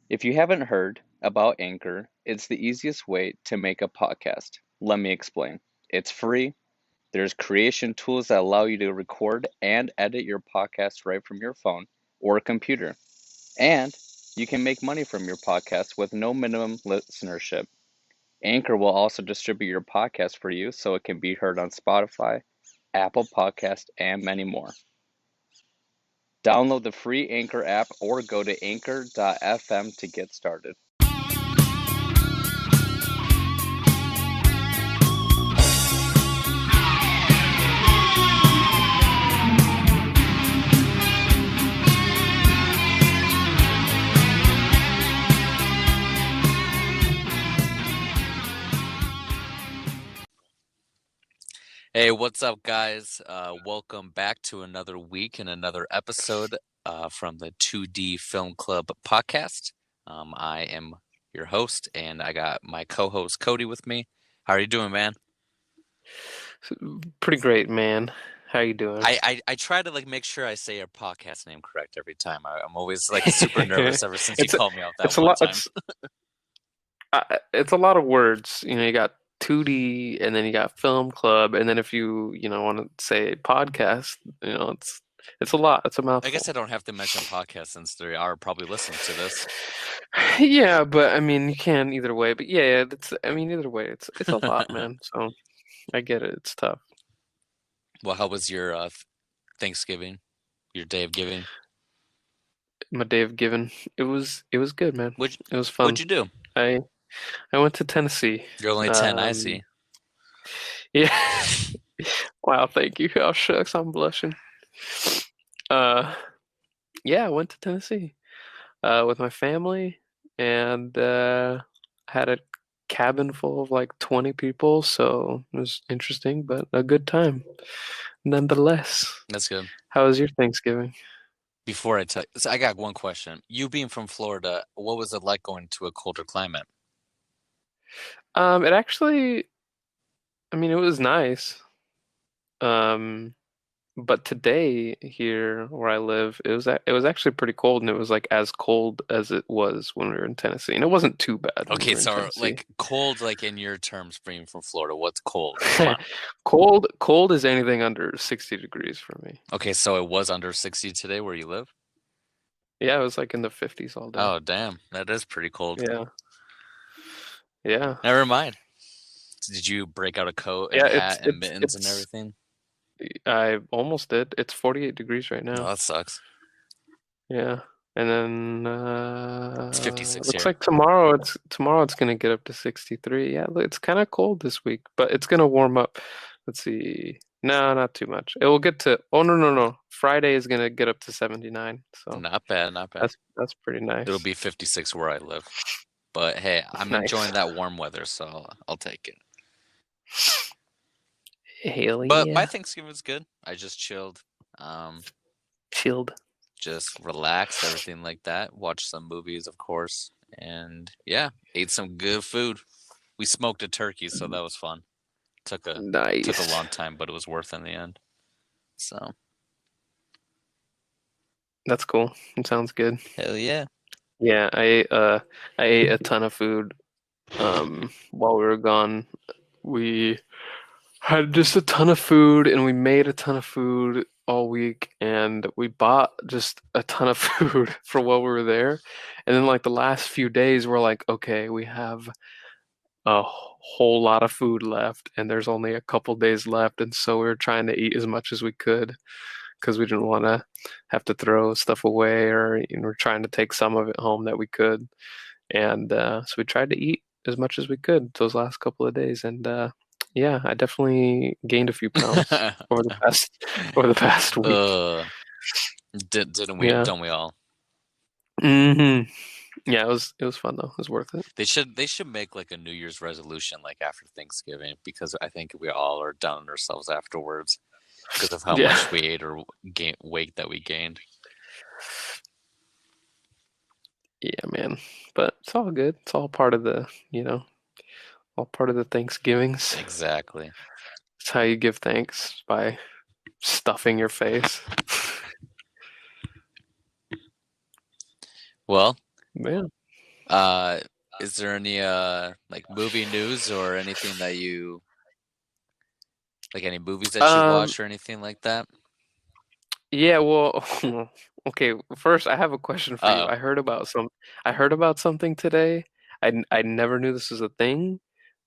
If you haven't heard about Anchor, it's the easiest way to make a podcast. Let me explain. It's free. There's creation tools that allow you to record and edit your podcast right from your phone or computer. And you can make money from your podcast with no minimum listenership. Anchor will also distribute your podcast for you so it can be heard on Spotify, Apple Podcast, and many more. Download the free Anchor app or go to anchor.fm to get started. Hey, what's up, guys? Welcome back to another week and another episode from the 2D Film Club podcast. I am your host, and I got my co-host Cody with me. How are you doing, man? Pretty great, man. How you doing? I try to make sure I say your podcast name correct every time. I'm always super nervous ever since you called me out that one time. It's a lot of words. You got 2D, and then you got film club, and then if you want to say podcast, it's a lot. It's a mouthful. I guess I don't have to mention podcast since they are probably listening to this. Yeah, but I mean, you can either way. But yeah, either way, it's a lot, man. So I get it. It's tough. Well, how was your Thanksgiving? Your day of giving? My day of giving. It was good, man. It was fun. What'd you do? I went to Tennessee. You're only 10, I see. Yeah. Wow, thank you. Oh, shucks, I'm blushing. Yeah, I went to Tennessee with my family, and had a cabin full of 20 people, so it was interesting, but a good time nonetheless. That's good. How was your Thanksgiving? Before I tell you, so I got one question. You being from Florida, what was it like going to a colder climate? It actually, it was nice. But today here where I live, it was actually pretty cold, and it was as cold as it was when we were in Tennessee, and it wasn't too bad. Okay, so cold, in your terms, being from Florida, what's cold? Cold is anything under 60 degrees for me. Okay, so it was under 60 today where you live? Yeah, it was in the 50s all day. Oh, damn. That is pretty cold. Yeah. Yeah. Never mind. Did you break out a coat and hat and mittens and everything? I almost did. It's 48 degrees right now. Oh, that sucks. Yeah. And then it's 56 looks here. like tomorrow it's gonna get up to 63. Yeah, it's kind of cold this week, but it's gonna warm up. Let's see. No, not too much. It will get to no. Friday is gonna get up to 79. So not bad. That's pretty nice. It'll be 56 where I live. But hey, I'm enjoying that warm weather, so I'll take it. But my Thanksgiving was good. I just chilled. Just relaxed, everything like that. Watched some movies, of course. And yeah, ate some good food. We smoked a turkey, so that was fun. Took a long time, but it was worth it in the end. So that's cool. It sounds good. Hell yeah. Yeah, I ate a ton of food while we were gone. We had just a ton of food, and we made a ton of food all week, and we bought just a ton of food for while we were there. And then the last few days we're like, okay, we have a whole lot of food left, and there's only a couple days left, and so we were trying to eat as much as we could because we didn't want to have to throw stuff away, or we're trying to take some of it home that we could. And so we tried to eat as much as we could those last couple of days, and yeah, I definitely gained a few pounds over the past week. Didn't we? Yeah. Don't we all? Mm-hmm. Yeah, it was fun though. It was worth it. They should make a New Year's resolution after Thanksgiving, because I think we all are down on ourselves afterwards because of how much we ate or weight that we gained. Yeah, man. But it's all good. It's all part of the, all part of the Thanksgivings. Exactly. It's how you give thanks, by stuffing your face. Well, yeah. Uh, is there any like movie news or anything that you like any movies that you Um, watch or anything like that? yeah, well, okay, first I have a question for you. Uh-oh. I heard about something today. I never knew this was a thing,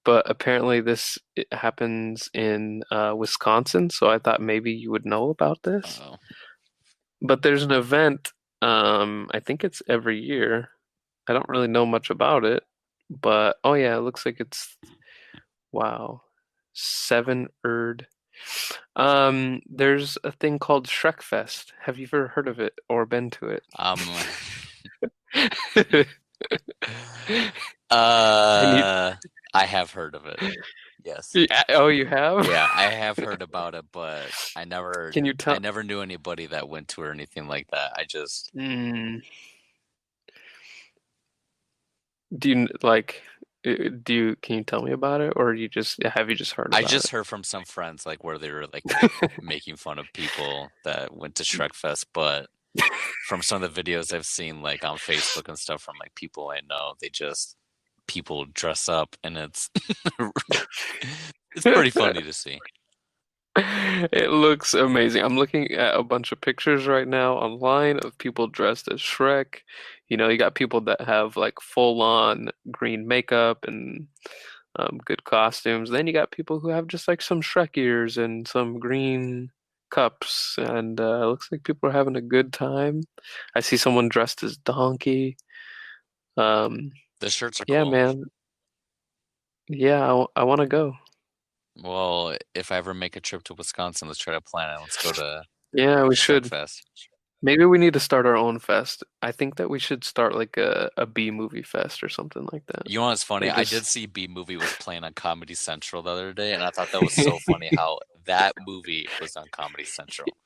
but apparently it happens in Wisconsin, so I thought maybe you would know about this. Uh-oh. But there's an event, I think it's every year. I don't really know much about it, but oh yeah, it looks like it's wow. Seven Erd. There's a thing called Shrekfest. Have you ever heard of it or been to Um, it? I need. uh, I have heard of it. Yes. Yeah, oh, you have? Yeah, I have heard about it, but Can you I tell? never knew anybody that went to or anything like that. I just Mm, do you like? Do you? Can you tell me about it, or have you just heard I about just heard from some friends like where they were like it? making fun of people that went to Shrekfest, but from some of the videos I've seen like on Facebook and stuff from like people I know, people dress up and it's pretty funny to see. It looks amazing. I'm looking at a bunch of pictures right now online of people dressed as Shrek. You know, you got people that have like full on green makeup and good costumes. Then you got people who have just like some Shrek ears and some green cups, and it looks like people are having a good time. I see someone dressed as Donkey. Um, The shirts are yeah, cool. man. Yeah, I want to go. Well, if I ever make a trip to Wisconsin, let's try to plan it. Let's go to Yeah, we should. Shrekfest. Maybe we need to start our own fest. I think that we should start like a B movie fest or something like that. You know what's funny? Like I did just see B Movie was playing on Comedy Central the other day, and I thought that was so funny how that movie was on Comedy Central.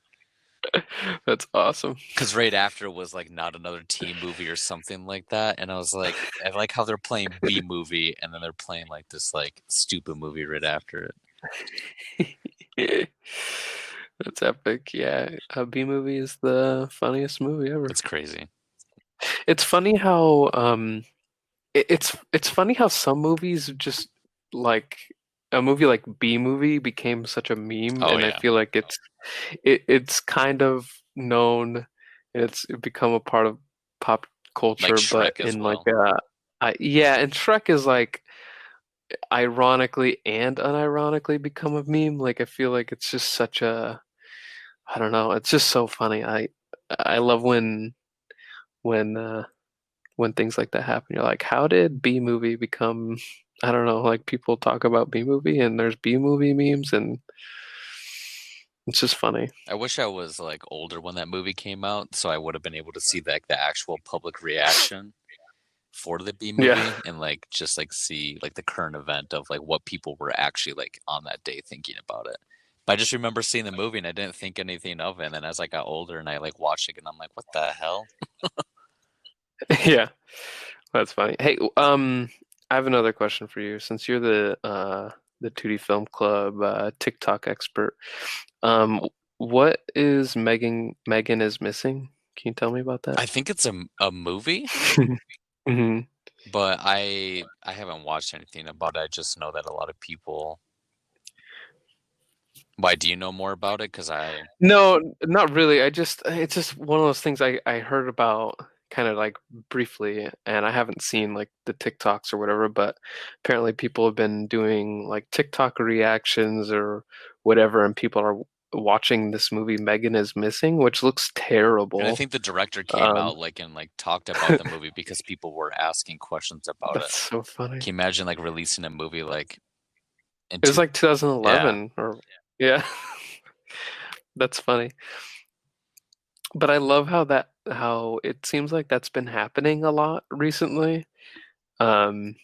that's awesome. Because right after was like not another teen movie or something like that, and I was like, I like how they're playing B Movie, and then they're playing like this like stupid movie right after it. That's epic. Yeah, a B movie is the funniest movie ever. It's crazy. It's funny how it's funny how some movies just like a movie like B movie became such a meme, Oh and I yeah, feel like it's kind of known and it's become a part of pop like culture, but Shrek as in like well. yeah, and Shrek is like ironically and unironically become a meme. Like I feel like it's just such a I don't know, it's just so funny. I love when when things like that happen. You're like, how did B movie become I don't know, like people talk about B movie and there's B movie memes and it's just funny. I wish I was like older when that movie came out, so I would have been able to see like the actual public reaction for the B Yeah. movie and like just like see like the current event of like what people were actually like on that day thinking about it. But I just remember seeing the movie and I didn't think anything of it. And then as I got older and I like watched it and I'm like, what the hell? Yeah. That's funny. Hey, I have another question for you. Since you're the 2D Film Club TikTok expert, um, what is Megan is missing? Can you tell me about that? I think it's a movie, hmm but I haven't watched anything about it. I just know that a lot of people. Why do you know more about it? Because I No, not really. It's just one of those things I heard about kind of like briefly, and I haven't seen like the TikToks or whatever, but apparently people have been doing like TikTok reactions or whatever, and people are watching this movie Megan is Missing, which looks and I terrible. think the director came Um, out like and like talked about the movie because people were asking questions about it. that's so funny. Can you imagine like releasing a movie like It was into like yeah. 2011 or yeah, that's funny. But I love how it seems like that's been happening a lot recently. Um,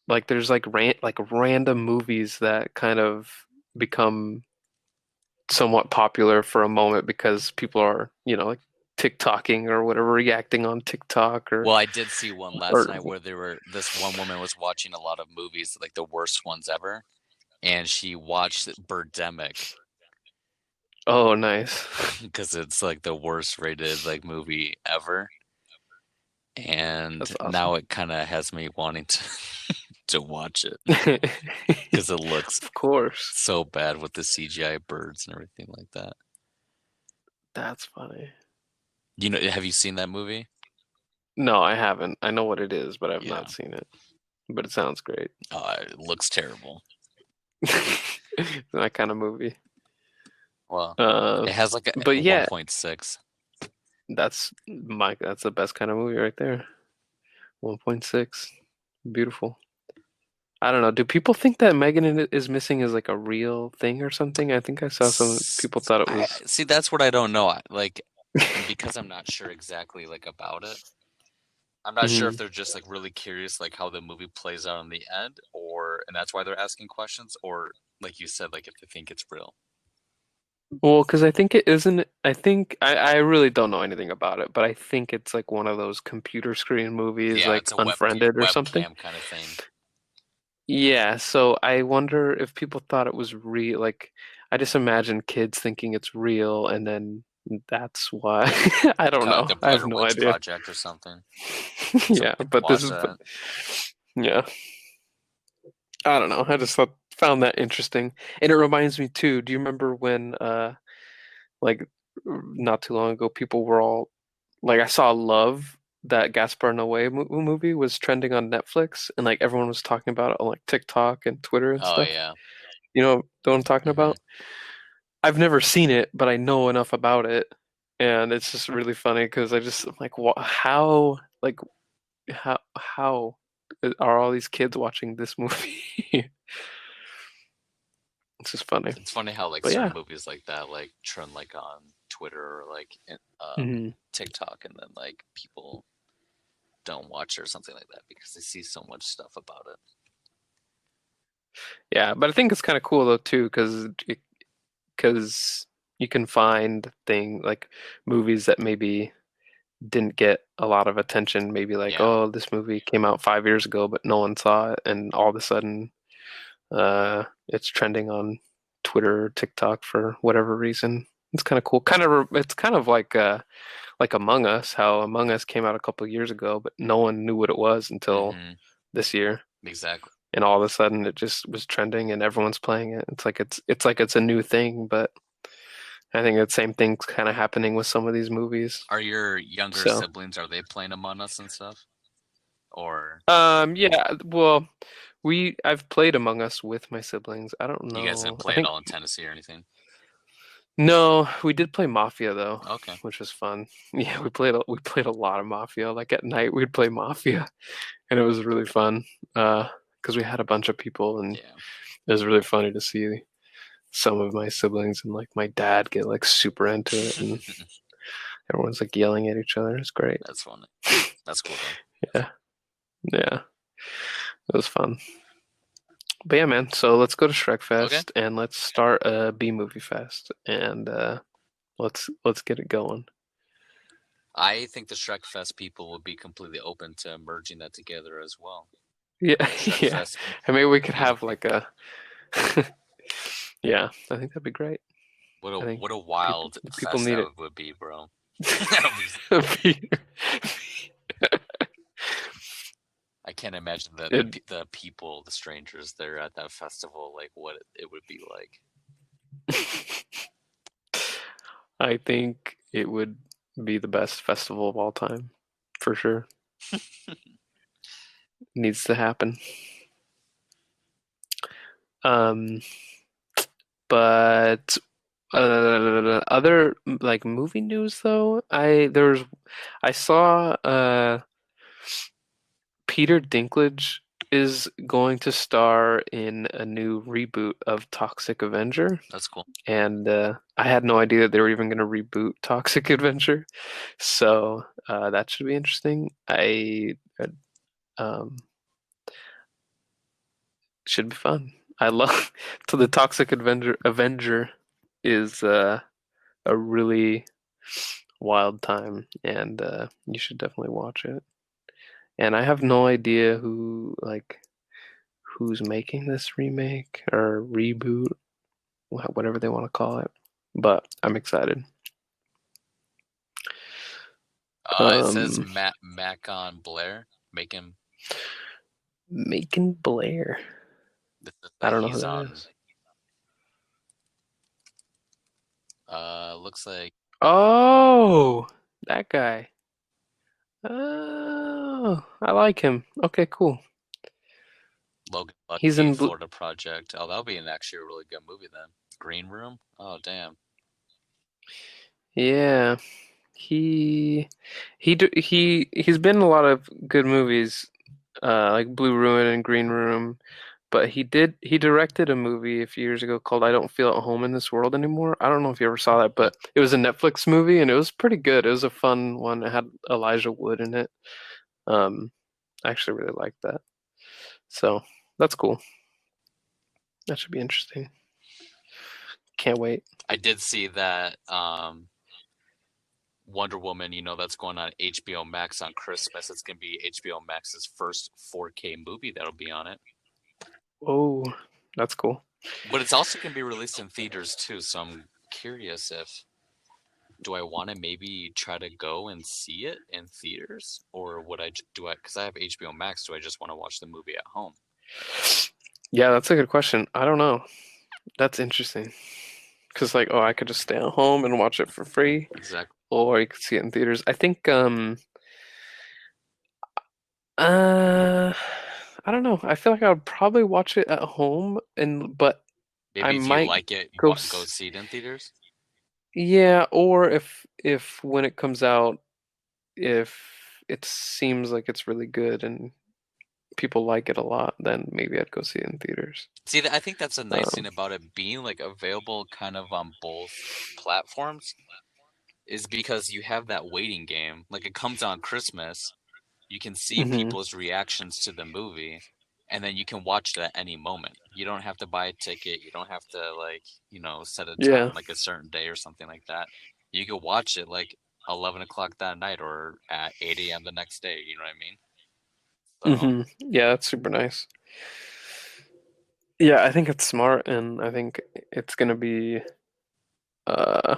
like there's like random movies that kind of become somewhat popular for a moment because people are, like TikToking or whatever, reacting on TikTok Well, I did see one last or night where this one woman was watching a lot of movies, like the worst ones ever, and she watched Birdemic oh, nice. because it's like the worst rated like movie ever. and That's awesome. now it kind of has me wanting to to watch it Of because it looks course. so bad with the CGI birds and everything like that. That's funny. You know, have you seen that movie? No, I haven't. I know what it is, but I've Yeah. not seen it. But it sounds great. It looks terrible. That kind of movie. Well, Uh, it has like but a yeah, 1.6. that's the best kind of movie right there. 1.6. Beautiful. I don't know. Do people think that is Missing is like a real thing or something? I think I saw some people thought it I was. see that's what I don't know. Like, and because I'm not sure exactly like about it, I'm not sure if Mhm. they're just like really curious like how the movie plays out in the end, or and that's why they're asking questions, or like you said, like if they think it's real. Well, because I think it isn't. I really don't know anything about it, but I think it's like one of those computer screen movies, Yeah, like it's a Unfriended or something. webcam kind of thing. Yeah, so I wonder if people thought it was real. Like, I just imagine kids thinking it's real, and then that's why. I don't know. The I have Blair no Witch idea. Project or something. Some Yeah, people but this watch is, that. yeah, I don't know. I just found that interesting, and it reminds me too. Do you remember when, like, not too long ago, people were all like, I saw Love, that Gaspar Noé movie was trending on Netflix, and like everyone was talking about it on like TikTok and Twitter and Oh stuff. yeah. You know what I'm talking Hmm. about? I've never seen it, but I know enough about it, and it's just really funny because I'm like, how, like, how are all these kids watching this movie? It's just funny. It's funny how like But certain yeah. movies like that like trend like on Twitter or like Hmm. TikTok, and then like people don't watch it or something like that because they see so much stuff about it. Yeah, but I think it's kind of cool though too, because you can find like movies that maybe didn't get a lot of attention. Maybe like, Yeah. oh, this movie came out 5 years ago, but no one saw it, and all of a sudden, it's trending on Twitter or TikTok for whatever reason. It's kind of cool. It's kind of like Among Us, how Among Us came out a couple of years ago, but no one knew what it was until Hmm. this year, Exactly. and all of a sudden it just was trending and everyone's playing it. It's like it's a new thing, but I think the same thing's kind of happening with some of these movies. Are your younger So, siblings, are they playing Among Us and stuff? Or yeah, well, I've played Among Us with my siblings. I don't you guys didn't know. I play it think all in Tennessee or anything? no, we did play Mafia though, Okay. which was fun. Yeah, we played a lot of Mafia. Like at night, we'd play Mafia, and it was really fun. Because we had a bunch of people, and Yeah. it was really funny to see some of my siblings and like my dad get like super into it, and everyone's like yelling at each other. It's great. That's funny. That's cool though. Yeah, yeah, it was fun. But yeah, man. So let's go to Okay. Shrekfest and let's start a B movie fest, and let's get it going. I think the Shrek Fest people would be completely open to merging that together as well. Yeah, Shrek yeah. Fest And maybe we could music have like people. a yeah, I think that'd be great. I think What a people wild people fest need that it. would be, bro. That would be, I can't imagine It, the people, the strangers there at that festival, like what it would be like. I think it would be the best festival of all time, for sure. Needs to happen. Um, but other like movie news though, I saw Peter Dinklage is going to star in a new reboot of Toxic Avenger. That's cool. And I had no idea that they were even going to reboot Toxic Adventure, so that should be interesting. Um, should be fun. I love so the Toxic Avenger is a really wild time, and you should definitely watch it. And I have no idea who's making this remake or reboot, whatever they want to call it, but I'm excited. It says Um, Macon Blair. Make him. Macon Blair. This is I that don't know who he's that on. is. Looks like Oh, that guy. Oh, I like him. Okay, cool. Logan He's Lucky, in Blue. Florida Project. Oh, that'll be actually a really good movie then. Green Room. Oh, damn. Yeah, he's been in a lot of good movies, like Blue Ruin and Green Room. But he directed a movie a few years ago called I Don't Feel at Home in This World Anymore. I don't know if you ever saw that, Mm. but it was a Netflix movie and it was pretty good. It was a fun one. It had Elijah Wood in it. Um, I actually really liked that. So that's cool. That should be interesting. Can't wait. I did see that Wonder Woman, that's going on HBO Max on Christmas. It's gonna be HBO Max's first 4K movie that'll be on it. Oh, that's cool. But it's also gonna be released in theaters too, so I'm curious if do I want to maybe try to go and see it in theaters, or would I do I because I have HBO Max? Do I just want to watch the movie at home? Yeah, that's a good question. I don't know. That's interesting. Because like, oh, I could just stay at home and watch it for free, Exactly. or you could see it in theaters. I think uh I don't know. I feel like I would probably watch it at home but I Maybe if you might like it, go go see it in theaters. yeah, or if when it comes out, if it seems like it's really good and people like it a lot, then maybe I'd go see it in theaters. See, I think that's a nice thing Um, about it being like available kind of on both platforms is because you have that waiting game. Like it comes on Christmas, you can see mhm. people's reactions to the movie, and then you can watch it at any moment. You don't have to buy a ticket. You don't have to like, set a Yeah. time like a certain day or something like that. You can watch it like 11 o'clock that night or at 8 a.m. the next day. You know what I mean? So, Yeah, that's super nice. Yeah, I think it's smart and I think it's gonna be uh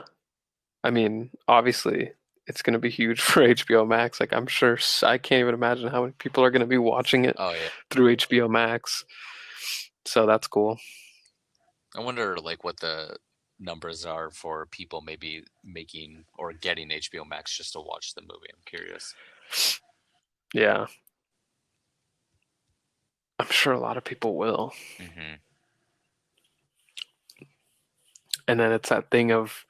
I mean, obviously it's gonna be huge for HBO Max. Like I'm sure I can't even imagine how many people are gonna be watching it oh yeah. through HBO Max. So that's cool. I wonder like what the numbers are for people maybe making or getting HBO Max just to watch the movie. I'm curious. Yeah, I'm sure a lot of people will. Hmm. And then it's that thing of,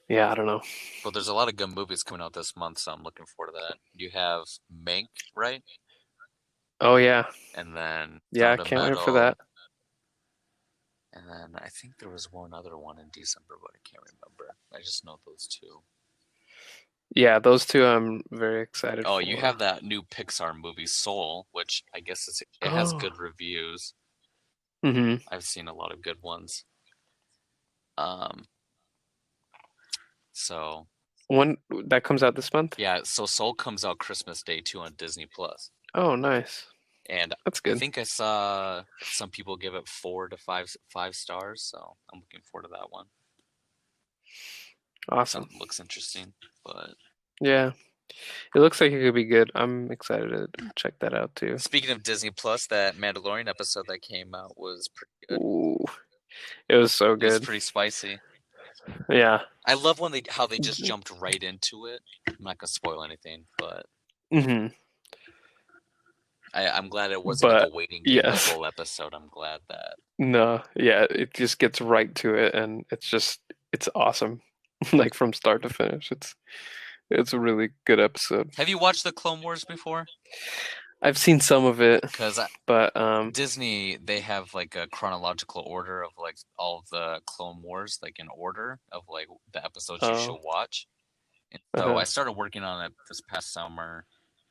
yeah, I don't know. But there's a lot of good movies coming out this month, so I'm looking forward to that. You have Mank, right? Oh yeah, And then yeah, I Sound of can't wait for that. Metal, and then I think there was one other one in December, but I can't remember. I just know those two. Yeah, those two I'm very excited Oh, you for. have that new Pixar movie Soul, which I guess it has Oh, good reviews. mm-hmm. I've seen a lot of good ones. Um, so When that comes out this month? yeah, so Soul comes out Christmas Day too on Disney Plus. Oh, nice. And That's I good. think I saw some people give it 4 to 5 stars, so I'm looking forward to that one. Awesome. Something looks interesting, but Yeah, it looks like it could be good. I'm excited to check that out too. speaking of Disney Plus, that Mandalorian episode that came out was pretty good. Ooh, it was so It was good. pretty spicy. Yeah. I love when how they just jumped right into it. I'm not gonna spoil anything, but hmm I'm glad it wasn't like a But waiting game the yes, whole episode. I'm glad that. no, yeah, it just gets right to it, and it's awesome, like from start to finish. It's a really good episode. Have you watched the Clone Wars before? I've seen some of it, Because but Disney, they have like a chronological order of like all of the Clone Wars, like in order of like the episodes you should oh, watch. And so I uh-huh, started working on it this past summer,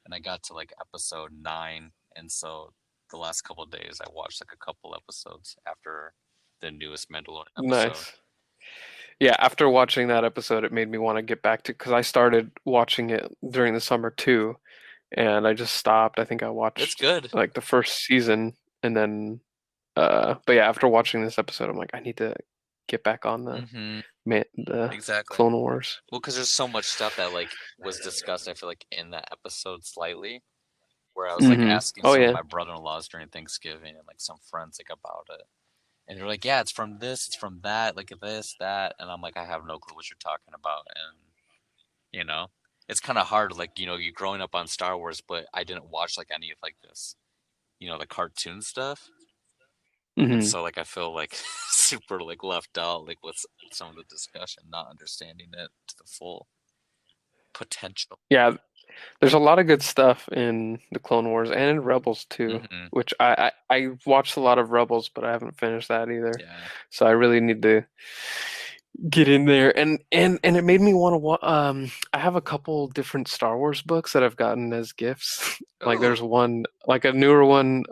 and I got to like episode 9, and so the last couple of days I watched like a couple episodes after the newest Mandalorian episode. nice. Yeah, after watching that episode, it made me want to get back to because I started watching it during the summer too, and I just stopped. I think I It's watched good. like the first season, and then but yeah, after watching this episode, I'm like, I need to get back on Mm-hmm. the Exactly. Clone Wars. Well, because there's so much stuff that like was discussed, I feel like, in that episode slightly, where I was like Mm-hmm. asking Oh some of yeah. my brother-in-laws during Thanksgiving and like some friends like about it. And they're like, yeah, it's from this, it's from that, like this, that. And I'm like, I have no clue what you're talking about. And, you know, it's kind of hard, like, you know, you growing up on Star Wars, but I didn't watch like any of like this, you know, the cartoon stuff. And Mm-hmm. so like I feel like super like left out like with some of the discussion, not understanding it to the full potential. Yeah, there's a lot of good stuff in the Clone Wars and in Rebels too, Mm-hmm. which I watched a lot of Rebels, but I haven't finished that either. Yeah. So I really need to get in there, and it made me want to. I have a couple different Star Wars books that I've gotten as gifts. Like Ooh. there's one, like a newer one,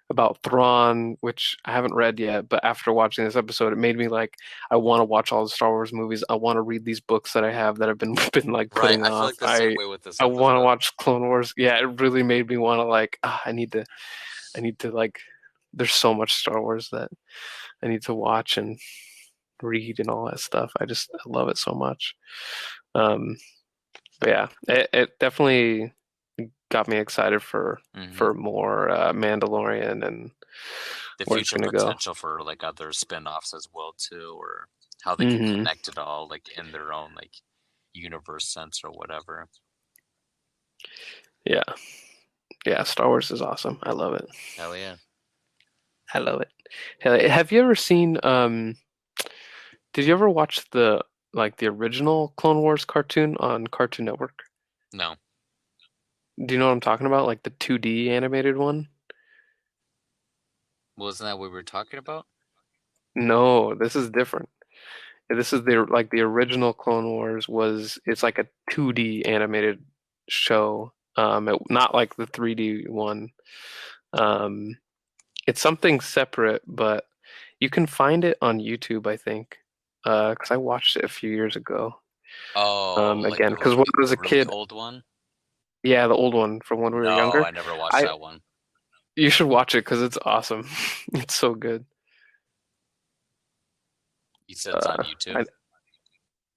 about Thrawn, which I haven't read yet, but after watching this episode, it made me like I want to watch all the Star Wars movies. I want to read these books that I have that I've been been like Right. putting I feel off. like the same way with this I want to episode. watch Clone Wars. Yeah, it really made me want to like I need to like there's so much Star Wars that I need to watch and read and all that stuff. I love it so much. Um, but yeah, it definitely got me excited Mm-hmm. for more Mandalorian and The where it's future gonna go. potential for like other spin-offs as well too, or how they can Hmm. connect it all like in their own like universe sense or whatever. Yeah, yeah. Star Wars is awesome. I love it. Hell yeah. I love it. Have you ever seen? Did you ever watch the original Clone Wars cartoon on Cartoon Network? No. Do you know what I'm talking about? Like the 2D animated one? Wasn't that what we were talking about? No, this is different. This is the original Clone Wars was it's like a 2D animated show. Not like the 3D one. Um, it's something separate, but you can find it on YouTube, I think. Because I watched it a few years ago. Oh, like Again, because when I was the a really kid, old one? yeah, the old one from when we were No, younger. I never watched I that one. You should watch it because it's awesome. It's so good. You said it's on Uh, YouTube? I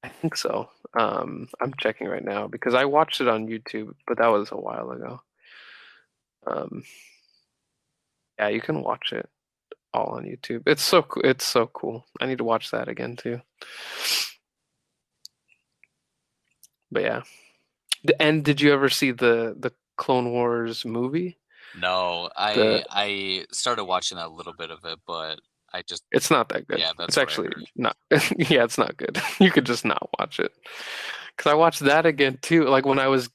I think so. I'm checking right now because I watched it on YouTube, but that was a while ago. Um, yeah, you can watch it all on YouTube. It's so cool. I need to watch that again too. But yeah. And did you ever see the Clone Wars movie? No, The I started watching a little bit of it, but I just It's not that good. yeah, It's that's what I actually heard. not. Yeah, it's not good. You could just not watch it. Because I watched that again too. Like when I was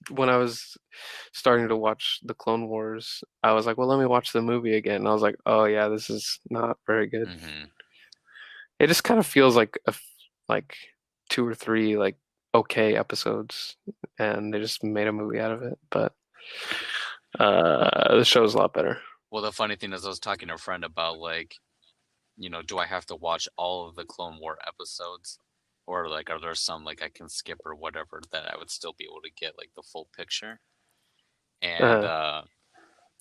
starting to watch the Clone Wars, I was like, well, let me watch the movie again. And I was like, oh yeah, this is not very good. Mm-hmm. It just kind of feels like like two or three like okay episodes, and they just made a movie out of it. But the show's a lot better. Well, the funny thing is I was talking to a friend about like, you know, do I have to watch all of the Clone War episodes? Or like are there some like I can skip or whatever that I would still be able to get like the full picture? And Uh,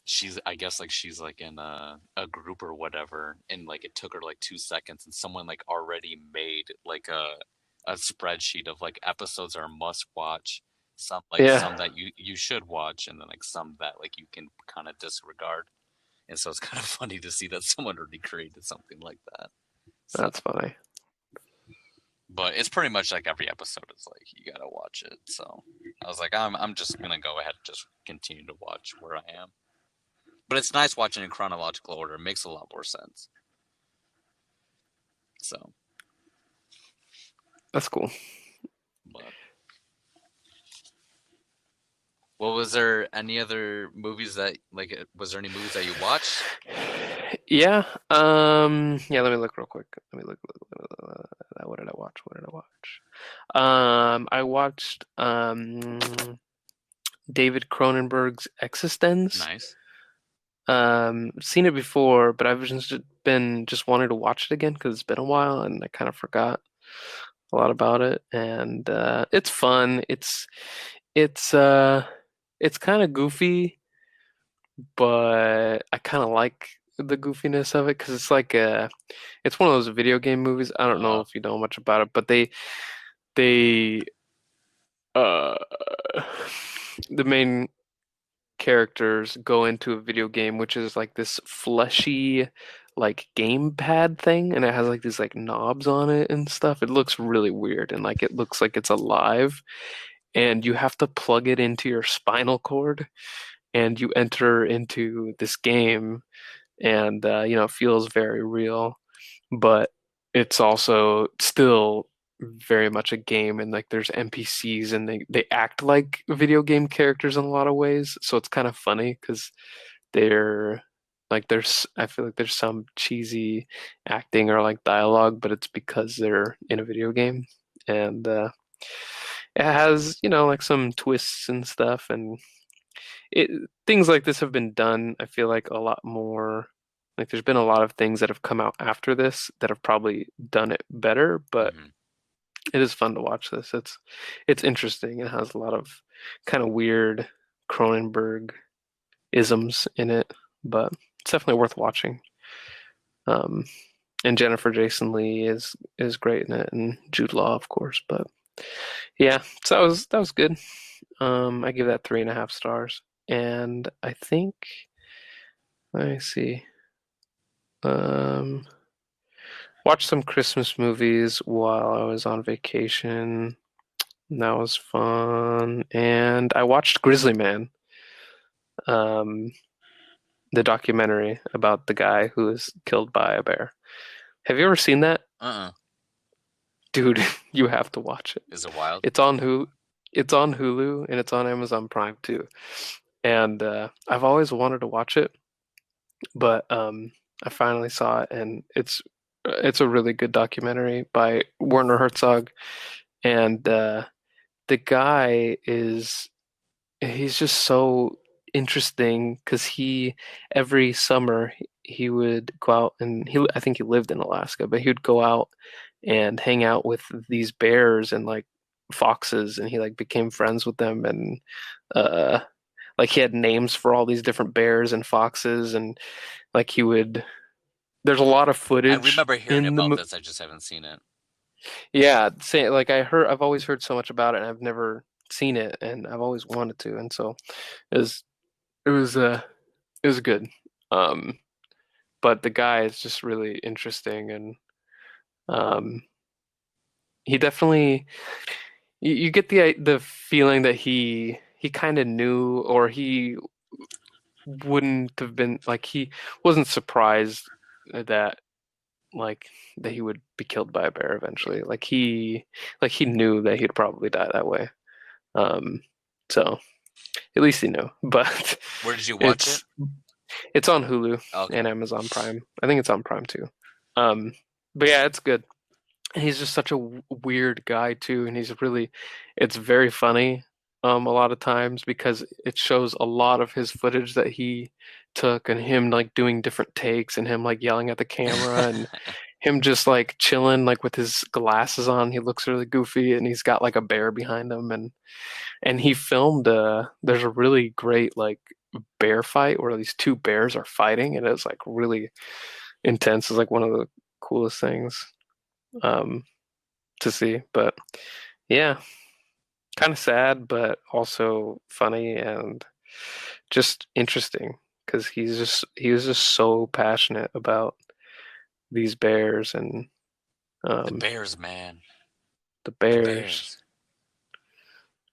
she's I guess like she's like in a group or whatever and like it took her like 2 seconds and someone like already made like a spreadsheet of like episodes are must watch, some yeah, that you should watch and then like some that like you can kind of disregard. And so it's kind of funny to see that someone already created something like that. So that's funny. but it's pretty much like every episode is like you gotta watch it. So I was like, I'm just gonna go ahead and just continue to watch where I am. But it's nice watching in chronological order. It makes a lot more sense. So, That's cool. but well, was there any other movies that like? Was there any movies that you watched? Yeah. Yeah, let me look real quick. Let me look. What did I watch? What did I watch? I watched David Cronenberg's Existence. Nice. Seen it before, but I've just been just wanting to watch it again because it's been a while and I kind of forgot a lot about it. And it's fun. It's it's kind of goofy, but I kind of like the goofiness of it because it's like it's one of those video game movies. I don't know if you know much about it, but they uh the main characters go into a video game which is like this fleshy like gamepad thing and it has like these like knobs on it and stuff. It looks really weird and like it looks like it's alive and you have to plug it into your spinal cord and you enter into this game and it feels very real, but it's also still very much a game and like there's NPCs and they act like video game characters in a lot of ways. So it's kind of funny because they're like there's I feel like there's some cheesy acting or like dialogue, but it's because they're in a video game. And it has, like some twists and stuff and it things like this have been done, I feel like a lot more. Like there's been a lot of things that have come out after this that have probably done it better, but Mhm. it is fun to watch this. It's interesting. It has a lot of kind of weird Cronenberg isms in it, but it's definitely worth watching. Um, and Jennifer Jason Leigh is great in it, and Jude Law, of course. But yeah, so that was good. I give that 3.5 stars, and I think let me see. Um, watched some Christmas movies while I was on vacation. That was fun. And I watched Grizzly Man, um, the documentary about the guy who was killed by a bear. Have you ever seen that? Dude, you have to watch it. Is it wild? It's on Hulu and it's on Amazon Prime too. And I've always wanted to watch it, but I finally saw it and it's a really good documentary by Werner Herzog and the guy he's just so interesting because he every summer he would go out and I think he lived in Alaska, but he would go out and hang out with these bears and like foxes and he like became friends with them and uh like he had names for all these different bears and foxes and like he would there's a lot of I footage remember hearing in about this. I just haven't seen it. yeah, say like I've always heard so much about it and I've never seen it and I've always wanted to and so it was it was it was good. Um but the guy is just really interesting and um he definitely you get the feeling that he kind of knew or he wouldn't have been like he wasn't surprised that like that he would be killed by a bear eventually. Like he knew that he'd probably die that way. Um so at least he knew. But Where did you watch it? it's it's on Hulu Okay. and Amazon Prime. I think it's on Prime too. Um but yeah, it's good. He's just such a weird guy too, and it's very funny a lot of times because it shows a lot of his footage that he took and him like doing different takes and him like yelling at the camera and him just like chilling like with his glasses on. He looks really goofy and he's got like a bear behind him and he filmed there's a really great like bear fight where these two bears are fighting and it's like really intense. It's like one of the coolest things. Um, to see. But yeah, kind of sad, but also funny and just interesting because he was just so passionate about these bears and The um, Bears, man. the The bears. Bears.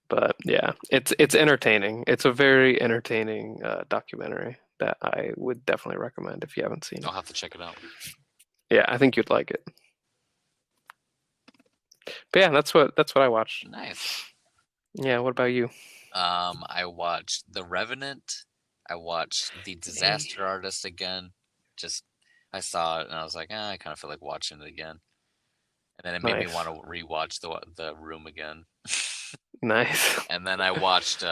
But yeah, it's entertaining. It's a very entertaining documentary that I would definitely recommend if you haven't seen it. I'll have to check it out. Yeah, I think you'd like it. But yeah, that's what I watched. Nice. Yeah, what about you? I watched The Revenant. I watched The Disaster Artist again. Just I saw it and I was like, I kind of feel like watching it again. And then it made me Nice. want to rewatch the Room again. Nice. And then I watched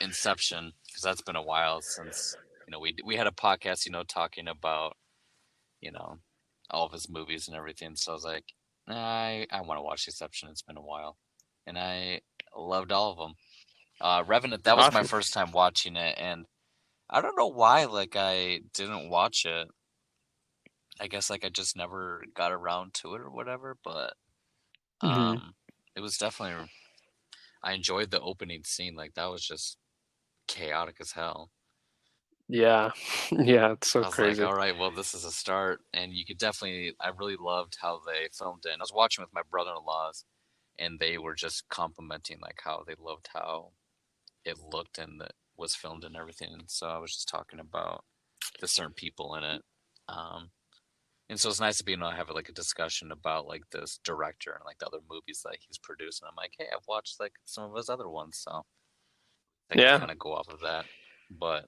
Inception because that's been a while since we had a podcast talking about all of his movies and everything. So I was like, I want to watch Inception. It's been a while, and I loved all of them. Revenant, that was my Awesome. first time watching it, and I don't know why like I didn't watch it I guess like I just never got around to it or whatever, but Hmm. it was definitely I enjoyed the opening scene. Like that was just chaotic as hell. Yeah, yeah, it's so I was like, crazy. all right, well, this is a start, and you could definitely. I really loved how they filmed it. And I was watching with my brother-in-laws, and they were just complimenting like how they loved how it looked and that was filmed and everything. And so I was just talking about the certain people in it. Um, and so it's nice to be able to have like a discussion about like this director and like the other movies that he's produced. And I'm like, hey, I've watched like some of his other ones, so I can Yeah, kind of go off of that. But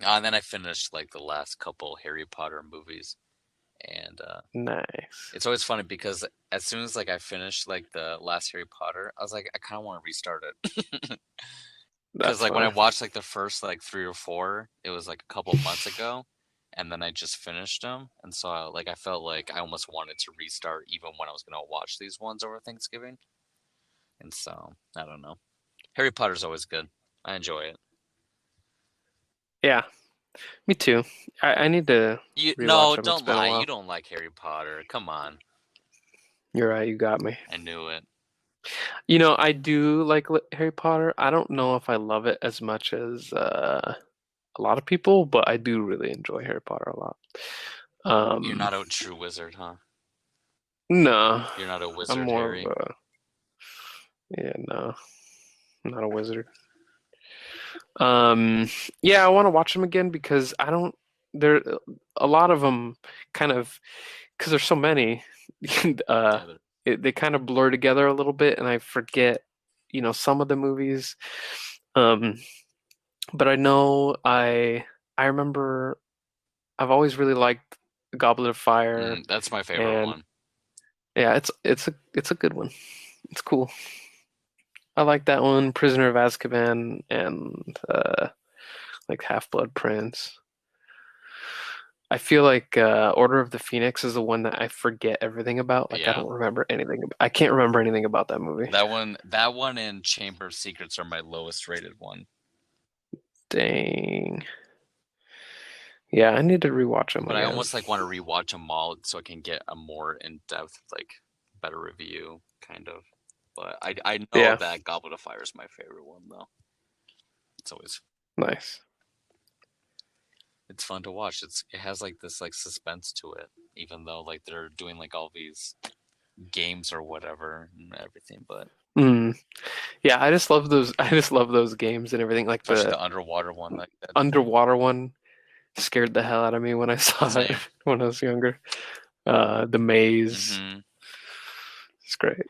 and then I finished like the last couple Harry Potter movies, and nice. it's always funny because as soon as like I finished like the last Harry Potter, I was like, I kind of want to restart it. Because That's like when I funny. watched like the first like three or four, it was like a couple months ago, and then I just finished them, and so like I felt like I almost wanted to restart even when I was gonna watch these ones over Thanksgiving, and so I don't know. Harry Potter's always good. I enjoy it. Yeah, me too. I need to You rewatch no, them. It's don't been a lie. You while. don't like Harry Potter. Come on. You're right, you got me. I knew it. You know, I do like Harry Potter. I don't know if I love it as much as a lot of people, but I do really enjoy Harry Potter a lot. You're Um, not a true wizard, huh? no, You're not a I'm wizard, more of Harry. a yeah, no, I'm not a wizard. Um, yeah, I want to watch them again because I don't. There, a lot of them kind of because there's so many. uh, Yeah, but they kind of blur together a little bit, and I forget, some of the movies. Um, but I know I remember I've always really liked Goblet of Fire, that's my favorite and one. yeah, it's a good one. It's cool. I like that one, Prisoner of Azkaban, and like Half-Blood Prince. I feel like Order of the Phoenix is the one that I forget everything about. Like I Yeah. don't remember anything. I can't remember anything about that movie. That one and Chamber of Secrets are my lowest rated one. Dang. Yeah, I need to rewatch them But I again. almost like want to rewatch them all so I can get a more in-depth, like better review, kind of. But I know Yeah, that Goblet of Fire is my favorite one though. It's always nice. it's fun to watch. It has like this like suspense to it, even though like they're doing like all these games or whatever and everything. But Mm. Yeah, I just love those. I just love those games and everything. Like especially the the underwater one, like that. underwater one scared the hell out of me when I saw it Same. when I was younger. The maze. Mm-hmm. It's great.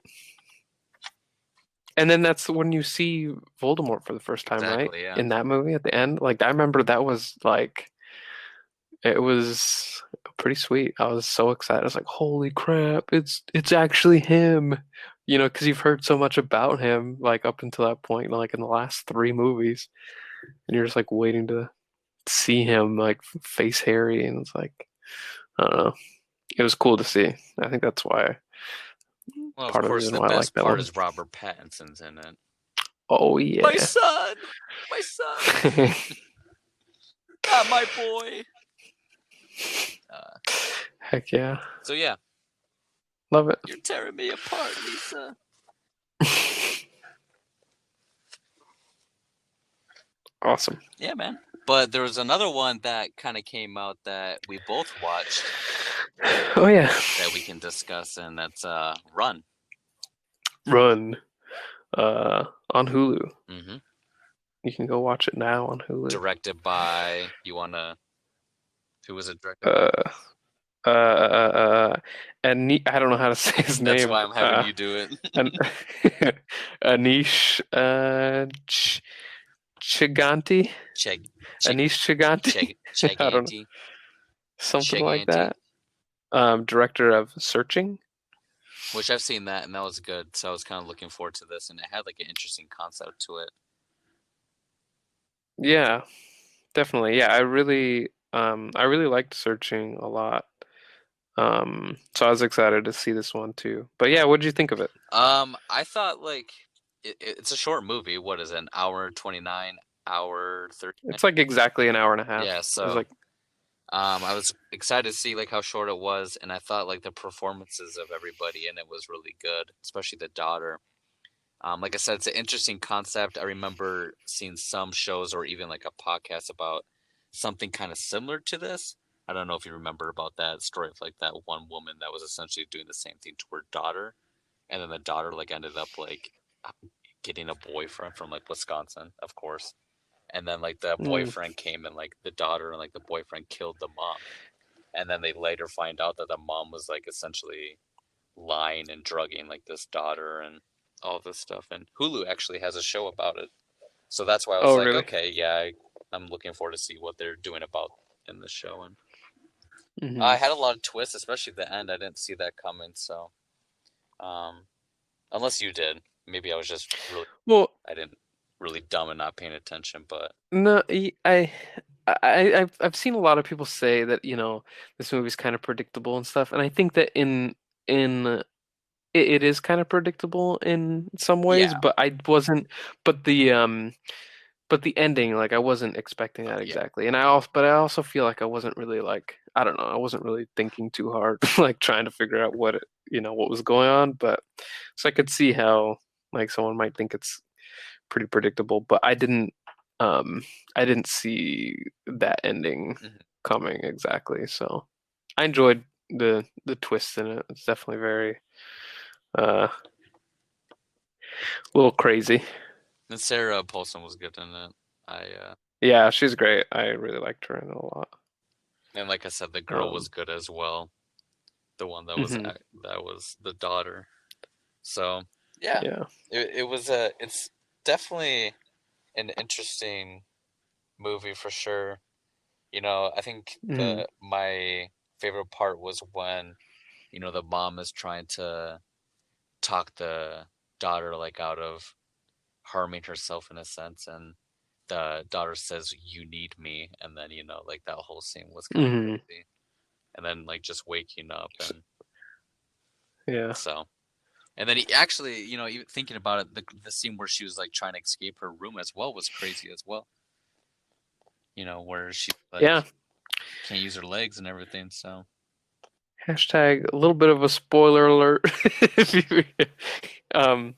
And then that's when you see Voldemort for the first time, right? Exactly. Yeah. In that movie at the end. Like I remember that was like it was pretty sweet. I was so excited. I was like, "Holy crap, it's actually him." Because you've heard so much about him like up until that point, like in the last three movies, and you're just like waiting to see him like face Harry, and it's like I don't know. It was cool to see. I think that's why Well, of part of the course, reason the why I like best that part one. is Robert Pattinson's in it. Oh My yeah. son, my son, not my boy. Uh, Heck yeah. so yeah, Love it. you're tearing me apart, Lisa. Awesome. Yeah, man. But there was another one that kind of came out that we both watched Oh yeah. that we can discuss, and that's Run. Run. On Hulu. Mm-hmm. You can go watch it now on Hulu. Directed by who was it directed by? Uh, and I don't know how to say his That's name. why I'm having you do it. An Anish Chiganti, Cheg, Chig, Anish Chiganti. Cheg, I don't know, Cheganti, something like Cheganti. that. Director of Searching. Which I've seen that, and that was good. So I was kind of looking forward to this, and it had like an interesting concept to it. Yeah, definitely. Yeah, I really liked Searching a lot. So I was excited to see this one too. But yeah, what did you think of it? I thought like it's a short movie. What is it, an hour 29, hour 30? It's like exactly an hour and a half. Yeah, It was so like I was excited to see like how short it was, and I thought like the performances of everybody in it was really good, especially the daughter. Like I said, it's an interesting concept. I remember seeing some shows or even like a podcast about something kind of similar to this. I don't know if you remember about that story of like that one woman that was essentially doing the same thing to her daughter, and then the daughter like ended up like getting a boyfriend from like Wisconsin, of course. And then like the Mm. boyfriend came and like the daughter and like the boyfriend killed the mom. And then they later find out that the mom was like essentially lying and drugging like this daughter and all this stuff. And Hulu actually has a show about it. So that's why I was Oh, like, really? okay, yeah, I'm looking forward to see what they're doing about in the show. And Hmm. I had a lot of twists, especially at the end. I didn't see that coming. So, um, unless you did, maybe I was just really, Well, I didn't really dumb and not paying attention. But no, I've seen a lot of people say that, this movie's kind of predictable and stuff, and I think that in it is kind of predictable in some ways, yeah, but I wasn't, but the ending, like I wasn't expecting that yeah. exactly. And I also feel like I wasn't really like, I don't know, I wasn't really thinking too hard, like trying to figure out what was going on, but so I could see how like someone might think it's pretty predictable, but um I didn't see that ending Mhm. coming exactly. So I enjoyed the twist in it. It's definitely very a little crazy. And Sarah Paulson was good in it. Yeah, she's great. I really liked her in it a lot. And like I said, the girl was Um, good as well. The one mhm, that was the daughter. So yeah, yeah. it was a it's definitely an interesting movie for sure. I think Mhm, the my favorite part was when the mom is trying to talk the daughter like out of harming herself in a sense, and the daughter says you need me, and then like that whole scene was kind of mhm. crazy, and then like just waking up. And Yeah. so and then he actually, even thinking about it, the scene where she was like trying to escape her room as well was crazy as well. Where she like Yeah. can't use her legs and everything. So Hashtag a little bit of a spoiler alert. If you, um,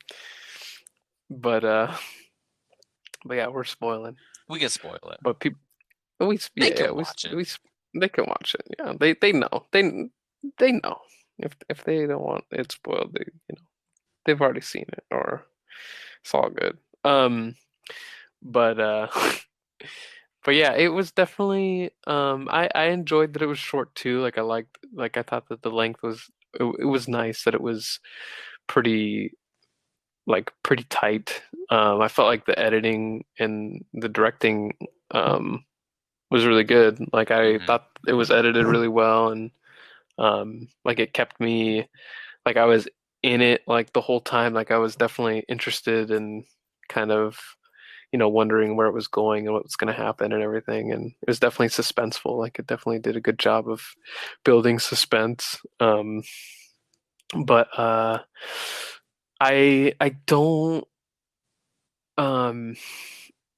but yeah, we're spoiling. we can spoil it. But people, we They yeah, can watch it. they can watch it. Yeah, they know. They know. If they don't want it spoiled, they've already seen it, or it's all good. But but yeah, it was definitely I enjoyed that it was short too. I thought that the length it was nice that it was pretty pretty tight. I felt like the editing and the directing was really good. Like I Hmm. thought it was edited really well, and like it kept me like I was in it like the whole time. Like I was definitely interested and kind of wondering where it was going and what was going to happen and everything. And it was definitely suspenseful. Like it definitely did a good job of building suspense. But I don't um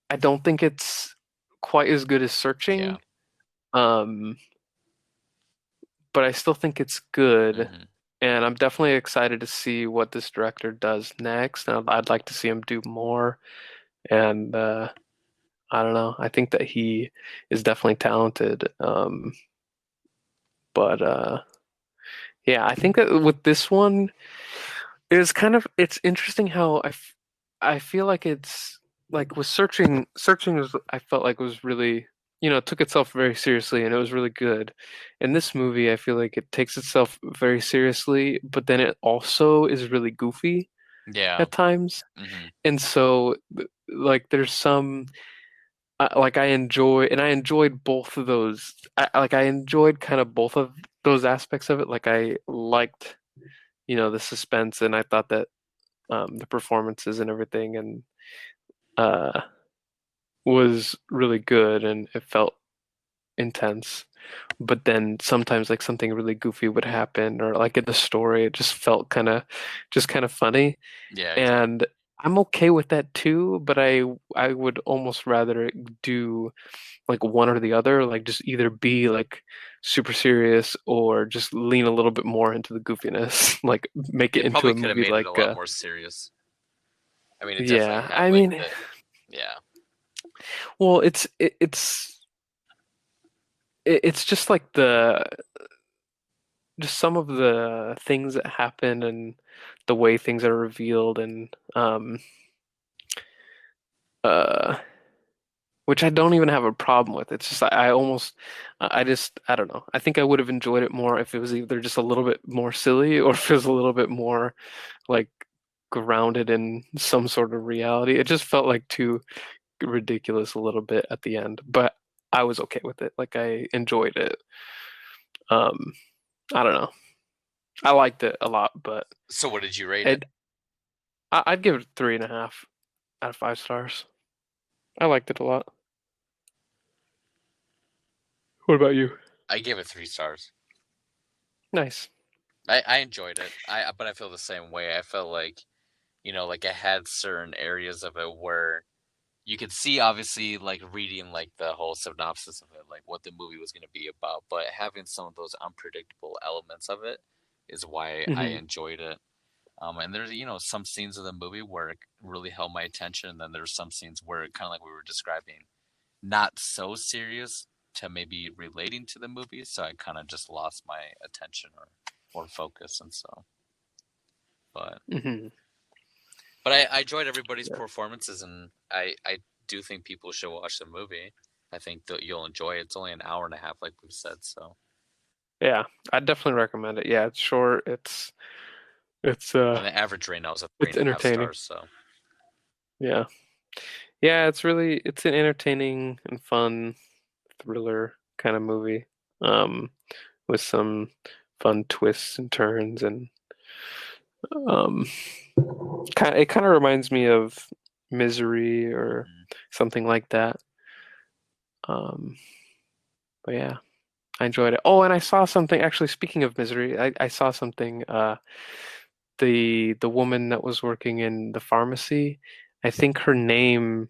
I don't think it's quite as good as Yeah. Searching. Um, but I still think it's good. Hmm. And I'm definitely excited to see what this director does next. And I'd like to see him do more. And I don't know. I think that he is definitely talented. But yeah, I think that with this one, it's interesting how I feel like it's like with searching was I felt like was really it took itself very seriously and it was really good. In this movie, I feel like it takes itself very seriously, but then it also is really goofy Yeah. at times. Hmm. And so like there's some like I enjoyed both of those. I enjoyed kind of both of those aspects of it. Like I liked the suspense, and I thought that the performances and everything and uh, was really good, and it felt intense. But then sometimes like something really goofy would happen, or like in the story, it just felt kind of funny. Yeah. And Exactly. I'm okay with that too, but I would almost rather do like one or the other, like just either be like super serious or just lean a little bit more into the goofiness, like make They it into probably a could have movie made it a like lot more serious. I mean, it definitely yeah, had I like mean, the yeah. well, it's just like the just some of the things that happen and the way things are revealed and uh which I don't even have a problem with. It's just I almost I just I don't know. I think I would have enjoyed it more if it was either just a little bit more silly or if it was a little bit more like grounded in some sort of reality. It just felt like too ridiculous a little bit at the end, but I was okay with it. Like I enjoyed it. Um, I don't know. I liked it a lot, but So what did you rate it? it I'd give it 3.5 out of 5 stars. I liked it a lot. What about you? I gave it 3 stars. Nice. I enjoyed it. But I feel the same way. I felt like, like I had certain areas of it where you could see obviously like reading like the whole synopsis of it, like what the movie was going to be about, but having some of those unpredictable elements of it is why I Hmm. enjoyed it. And there's some scenes of the movie where it really held my attention, and then there's some scenes where it kind of like we were describing, not so serious to maybe relating to the movie, so I kind of just lost my attention or focus, and so. But Hmm. I enjoyed everybody's Yeah. performances, and I do think people should watch the movie. I think that you'll enjoy it. It's only an hour and a half, like we've said, so. Yeah, I'd definitely recommend it. Yeah, it's short. It's And the average rate now is a three it's and a half entertaining. stars, so. Yeah. Yeah, it's an entertaining and fun thriller kind of movie. Um, with some fun twists and turns and um it kind of reminds me of Misery or Mhm. something like that. Um, but yeah, I enjoyed it. Oh, and I saw something actually speaking of Misery, I saw something the woman that was working in the pharmacy, I think her name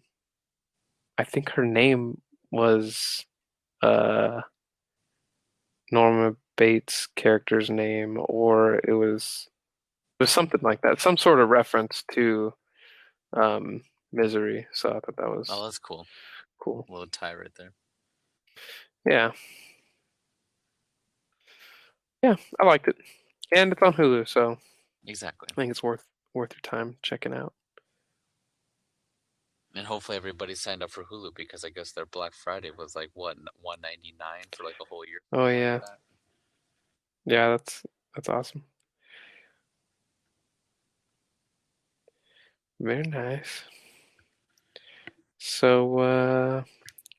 I think her name was uh Norma Bates' character's name, or it was something like that, some sort of reference to um Misery. So I thought that Oh, was that's cool. cool. A little tie right there. Yeah, yeah, I liked it, and it's on Hulu, so Exactly. I think it's worth your time checking out. And hopefully everybody signed up for Hulu because I guess their Black Friday was like what, 199 for like a whole year, Oh something like yeah, that. yeah, that's awesome. Very nice. So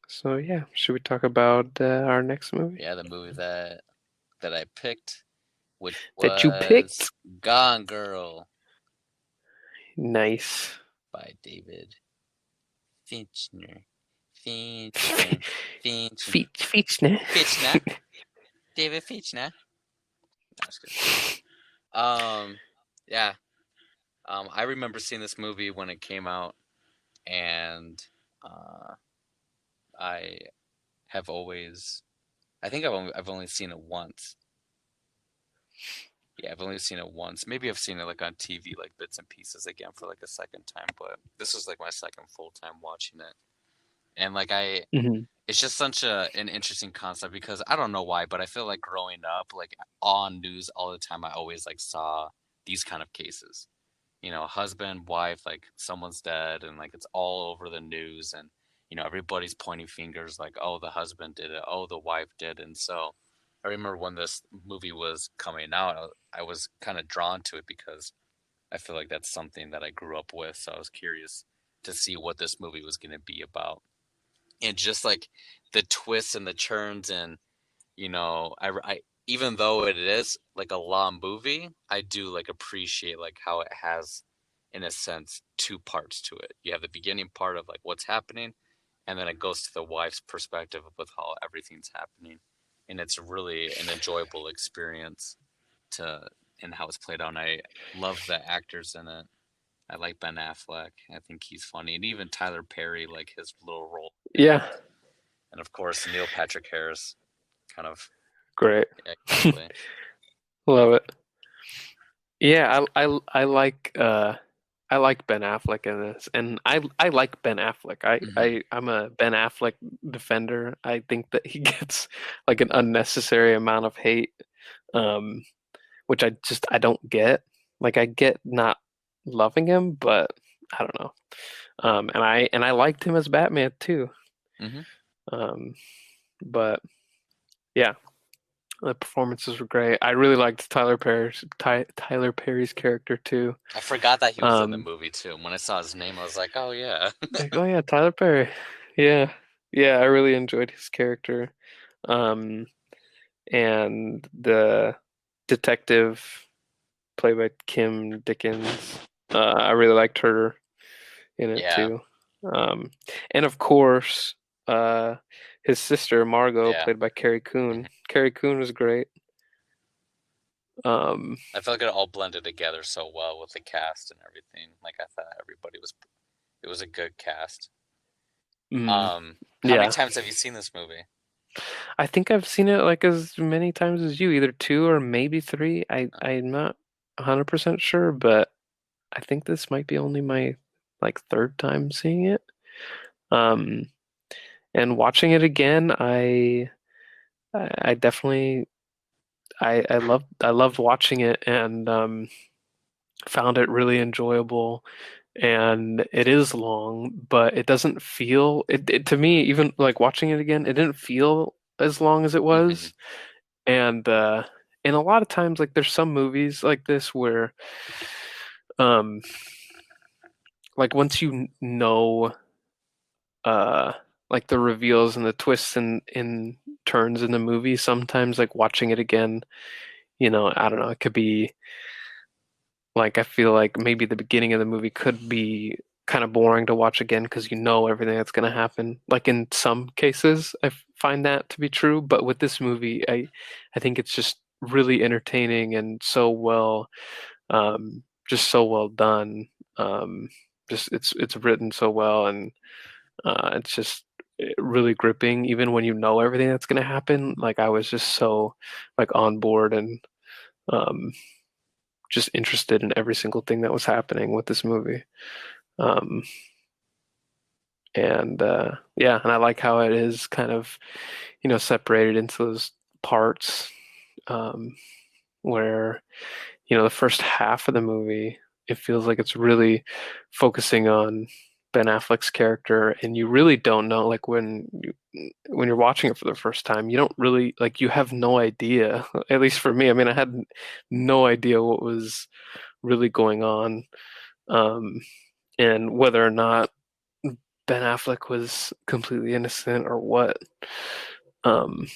so yeah, should we talk about our next movie Yeah, the movie that I picked, which that you picked? was Gone Girl Nice. by David Fincher. Fincher. Fincher. Feachne. Fincher. David Fincher. No, just kidding. Yeah. I remember seeing this movie when it came out, and uh, I have always. I think I've only seen it once. Yeah, I've only seen it once. Maybe I've seen it like on TV, like bits and pieces again for like a second time, but this was like my second full time watching it. And like Hmm. it's just such an interesting concept because I don't know why, but I feel like growing up, like on news all the time, I always like saw these kind of cases. Husband, wife, like someone's dead, and like it's all over the news, and everybody's pointing fingers, like, oh, the husband did it, oh, the wife did, and so I remember when this movie was coming out, I was kind of drawn to it because I feel like that's something that I grew up with, so I was curious to see what this movie was going to be about, and just like the twists and the turns, and I even though it is like a long movie, I do like appreciate like how it has, in a sense, two parts to it. You have the beginning part of like what's happening, and then it goes to the wife's perspective with how everything's happening, and it's really an enjoyable experience to and how it's played out. And I love the actors in it. I like Ben Affleck. I think he's funny, and even Tyler Perry, like his little role in Yeah, it, and of course Neil Patrick Harris, kind of great. yeah, exactly. Love it. Yeah, I like Ben Affleck in this, and I like Ben Affleck. Hmm. I'm a Ben Affleck defender. I think that he gets like an unnecessary amount of hate, um, which I don't get. Like I get not loving him, but I don't know. And I liked him as Batman too. Hmm. Um, but yeah, the performances were great. I really liked Tyler Perry's character too. I forgot that he was in the Um, movie too. When I saw his name, I was like, oh yeah. like, oh yeah, Tyler Perry. Yeah, yeah, I really enjoyed his character. Um, and the detective played by Kim Dickens. I really liked her in it Yeah, too. And of course, uh, his sister Margot, yeah. played by Carrie Hmm. Coon. Carrie Coon was great. Um, I felt like it all blended together so well with the cast and everything. Like I thought everybody was. It was a good cast. mm, How many yeah, times have you seen this movie? I think I've seen it like as many times as you, either two or maybe three. I'm not 100% sure, but I think this might be only my like third time seeing it. Um, and watching it again, I definitely I loved watching it and found it really enjoyable. And it is long, but it doesn't feel it to me, even like watching it again, it didn't feel as long as it Hmm. was. And and a lot of times like there's some movies like this where um like once you know uh like the reveals and the twists and in turns in the movie, sometimes like watching it again, I don't know, it could be like I feel like maybe the beginning of the movie could be kind of boring to watch again because you know everything that's going to happen. Like in some cases, I find that to be true, but with this movie, I think it's just really entertaining and so well, just so well done. Just it's written so well, and it's just really gripping. Even when you know everything that's going to happen, like I was just so like on board and um, just interested in every single thing that was happening with this movie. Um, and yeah, and I like how it is kind of, separated into those parts um, where, the first half of the movie, it feels like it's really focusing on Ben Affleck's character, and you really don't know, like when you're watching it for the first time, you don't really like you have no idea. At least for me, I mean, I had no idea what was really going on, um, and whether or not Ben Affleck was completely innocent or what. Um,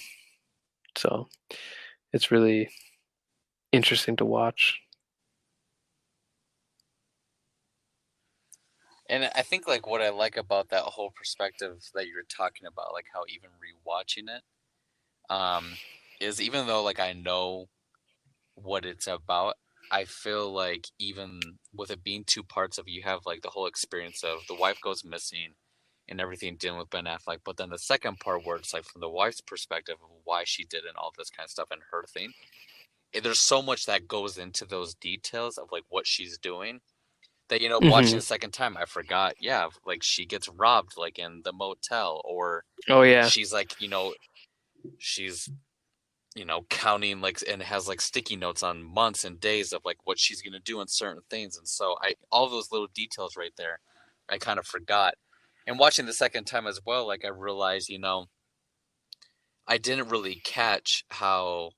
so it's really interesting to watch. And I think like what I like about that whole perspective that you're talking about, like how even rewatching it, um, is even though like I know what it's about, I feel like even with it being two parts of it, you have like the whole experience of the wife goes missing and everything dealing with Ben Affleck, but then the second part where it's like from the wife's perspective of why she did it and all this kind of stuff and her thing. There's so much that goes into those details of like what she's doing that watching Hmm. the second time I forgot, yeah, like she gets robbed like in the motel, or Oh yeah. she's like she's counting like and has like sticky notes on months and days of like what she's going to do in certain things, and so I all those little details right there I kind of forgot. And watching the second time as well, like I realized I didn't really catch how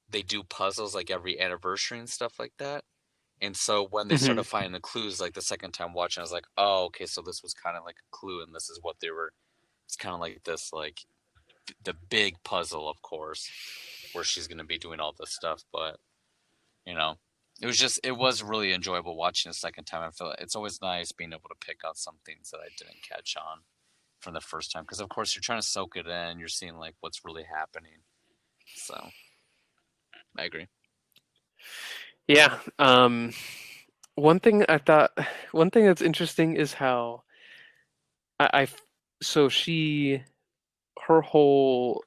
they do puzzles like every anniversary and stuff like that. And so when they Hmm. started finding the clues, like the second time watching, I was like, oh, okay, so this was kind of like a clue, and this is what they were. It's kind of like this, like the big puzzle, of course, where she's going to be doing all this stuff. But you know, it was really enjoyable watching the second time. I feel like it's always nice being able to pick out some things that I didn't catch on from the first time, because of course you're trying to soak it in. You're seeing like what's really happening. So I agree. Yeah. one thing I thought, one thing that's interesting is how I so her whole,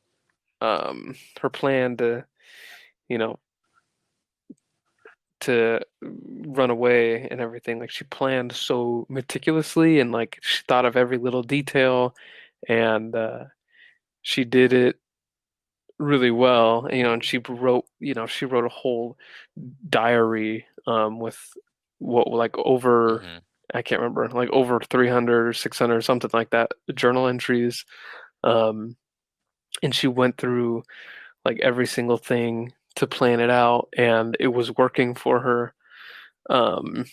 her plan to, you know, to run away and everything, like she planned so meticulously and like she thought of every little detail and she did it really well, and she wrote a whole diary with what like over Hmm. I can't remember, like over 300 or 600 or something like that journal entries. Um, and she went through like every single thing to plan it out, and it was working for her. Um,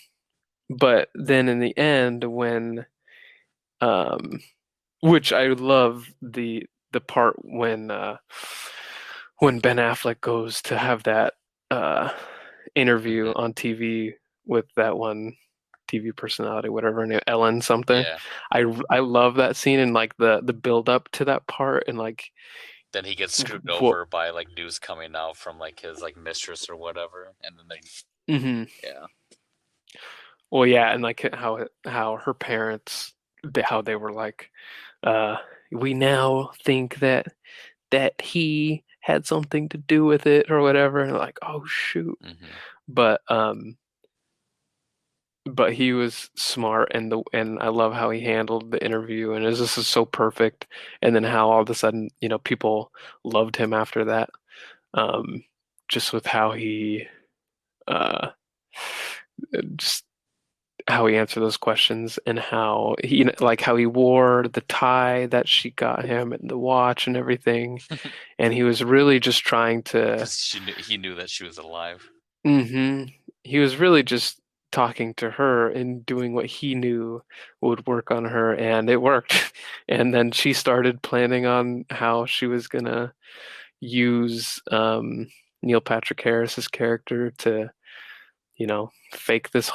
but then in the end, um, which I love the part when Ben Affleck goes to have that uh, interview Hmm. on TV with that one TV personality, whatever her name, Ellen something. Yeah. I love that scene and like the build up to that part and like Then he gets screwed what. over by like news coming out from like his like mistress or whatever, and then they, Hmm. yeah. Well, yeah, and like how her parents, how they were like, uh, we now think that he had something to do with it or whatever, and like, oh shoot. Hmm. But but he was smart, and I love how he handled the interview, and this is so perfect. And then how all of a sudden, people loved him after that. Um, just with how he uh just how he answered those questions and how he like how he wore the tie that she got him and the watch and everything, and he was really just trying to. Because he knew that she was alive. Hmm. He was really just talking to her and doing what he knew would work on her, and it worked. And then she started planning on how she was gonna use Neil Patrick Harris's character to, fake this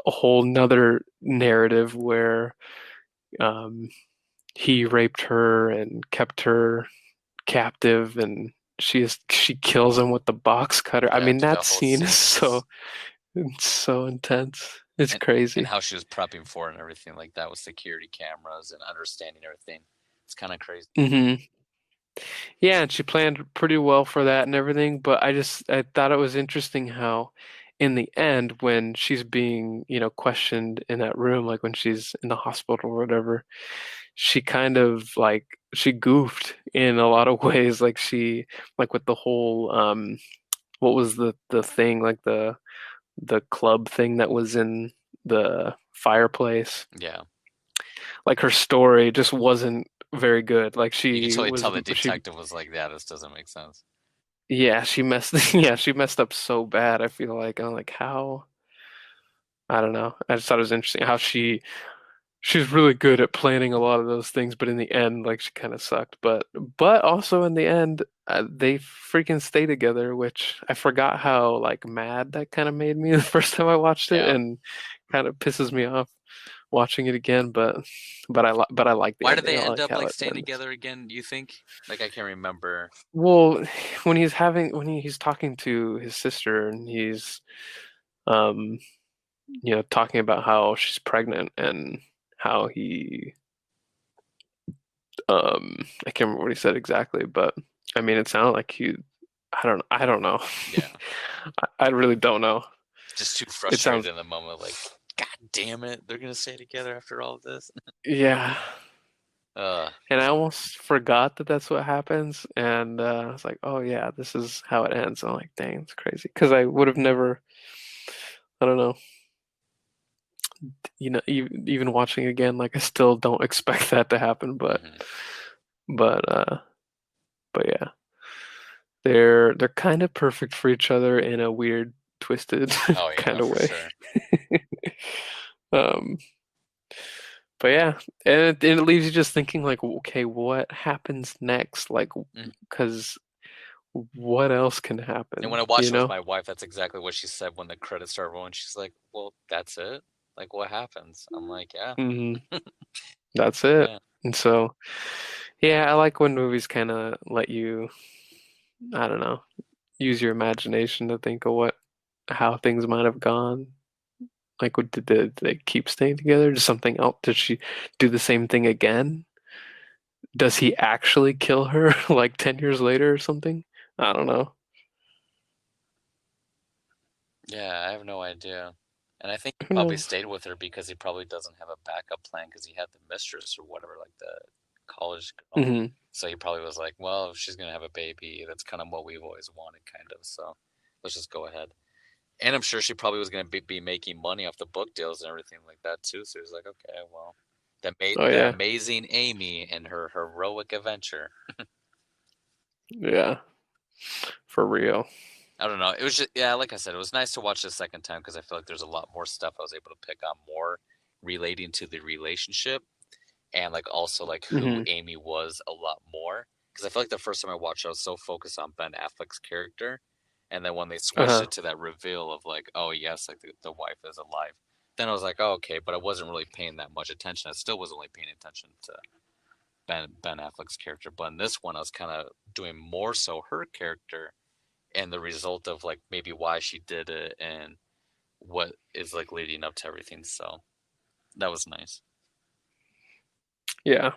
whole nother narrative where um, he raped her and kept her captive, and she kills him with the box cutter. I Yeah, mean, dude, that that whole scene is scene so is, it's so intense. It's and crazy. how she was prepping for it and everything like that with security cameras and understanding everything. It's kind of crazy. Hmm. Yeah, and she planned pretty well for that and everything, but I thought it was interesting how in the end when she's being, questioned in that room, like when she's in the hospital or whatever, she kind of like she goofed in a lot of ways. Like like with the whole what was the thing, like the club thing that was in the fireplace. Yeah, Like her story just wasn't very good. Like you can totally tell the she detective was like, "Yeah, this doesn't make sense." yeah, she messed yeah, she messed up so bad, I feel like. I'm like, how? I don't know. I just thought it was interesting how she's really good at planning a lot of those things, but in the end, like she kind of sucked. But also in the end, they freaking stay together, which I forgot how like mad that kind of made me the first time I watched it, Yeah. and kind of pisses me off watching it again. But I like the Why did ending. they I end like up how like it staying ends. together again? You think? Like I can't remember. Well, when he's talking to his sister and he's um talking about how she's pregnant and how he I can't remember what he said exactly, but I mean it sounded like I don't know. Yeah, I really don't know. just too It frustrated sounds in the moment. Like, God damn it, they're gonna stay together after all of this. yeah. Uh, And I almost forgot that that's what happens, and I was like, oh yeah, this is how it ends. I'm like, dang, it's crazy because I would have never. I don't know. Even watching again, like I still don't expect that to happen, mhm. but uh, but yeah. They're kind of perfect for each other in a weird, twisted Oh kind yeah, of for way. sure. Um, but yeah, and it leaves you just thinking like, okay, what happens next? Like, Mm. because what else can And happen? when I You watched it with know? my wife, that's exactly what she said when the credits started rolling. She's like, "Well, that's it. Like, what happens?" I'm like, "Yeah, Hmm. That's it. yeah." And so, yeah, I like when movies kind of let you, I don't know, use your imagination to think of what. how things might have gone? Like, did they keep staying together? Did something else? Did she do the same thing again? Does he actually kill her like 10 years later or something? I don't know. Yeah, I have no idea. And I think he Who probably knows? stayed with her because he probably doesn't have a backup plan because he had the mistress or whatever, like the college girl. Hmm. So he probably was like, well, if she's gonna have a baby, that's kind of what we've always wanted, kind of. So let's just go ahead. And I'm sure she probably was gonna be making money off the book deals and everything like that too. So he was like, okay, well, Oh the yeah. amazing Amy and her heroic adventure. Yeah, for real. I don't know. It was just, yeah, like I said, it was nice to watch the second time because I feel like there's a lot more stuff I was able to pick on more relating to the relationship and like also like who Hmm. Amy was a lot more. Because I feel like the first time I watched, I was so focused on Ben Affleck's character, and then when they switched Uh-huh. it to that reveal of like, oh yes, like the wife is alive, then I was like, oh okay, but I wasn't really paying that much attention. I still was only paying attention to Ben Affleck's character, but in this one, I was kind of doing more so her character and the result of like maybe why she did it and what is like leading up to everything. So that was nice. Yeah,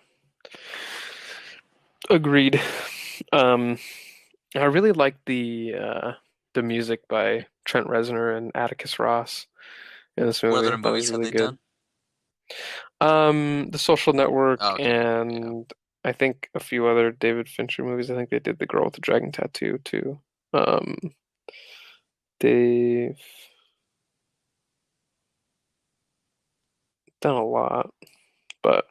agreed. Um, I really like the music by Trent Reznor and Atticus Ross in this What movie. other I thought it was movies have really they good. done? The Social Network Oh, okay, yeah. and I think a few other David Fincher movies. I think they did The Girl with the Dragon Tattoo too. Um, they've done a lot, but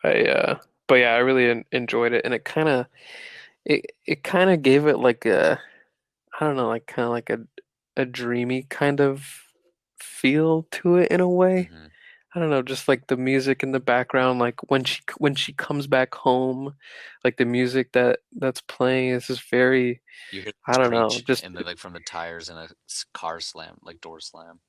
I but yeah, I really enjoyed it, and it kind of gave it like a I don't know, like kind of like a dreamy kind of feel to it in a way. Hmm. I don't know, just like the music in the background, like when she comes back home, like the music that's playing is just very, You hear the I don't know, screech just and the like from the tires and a car slam, like door slam.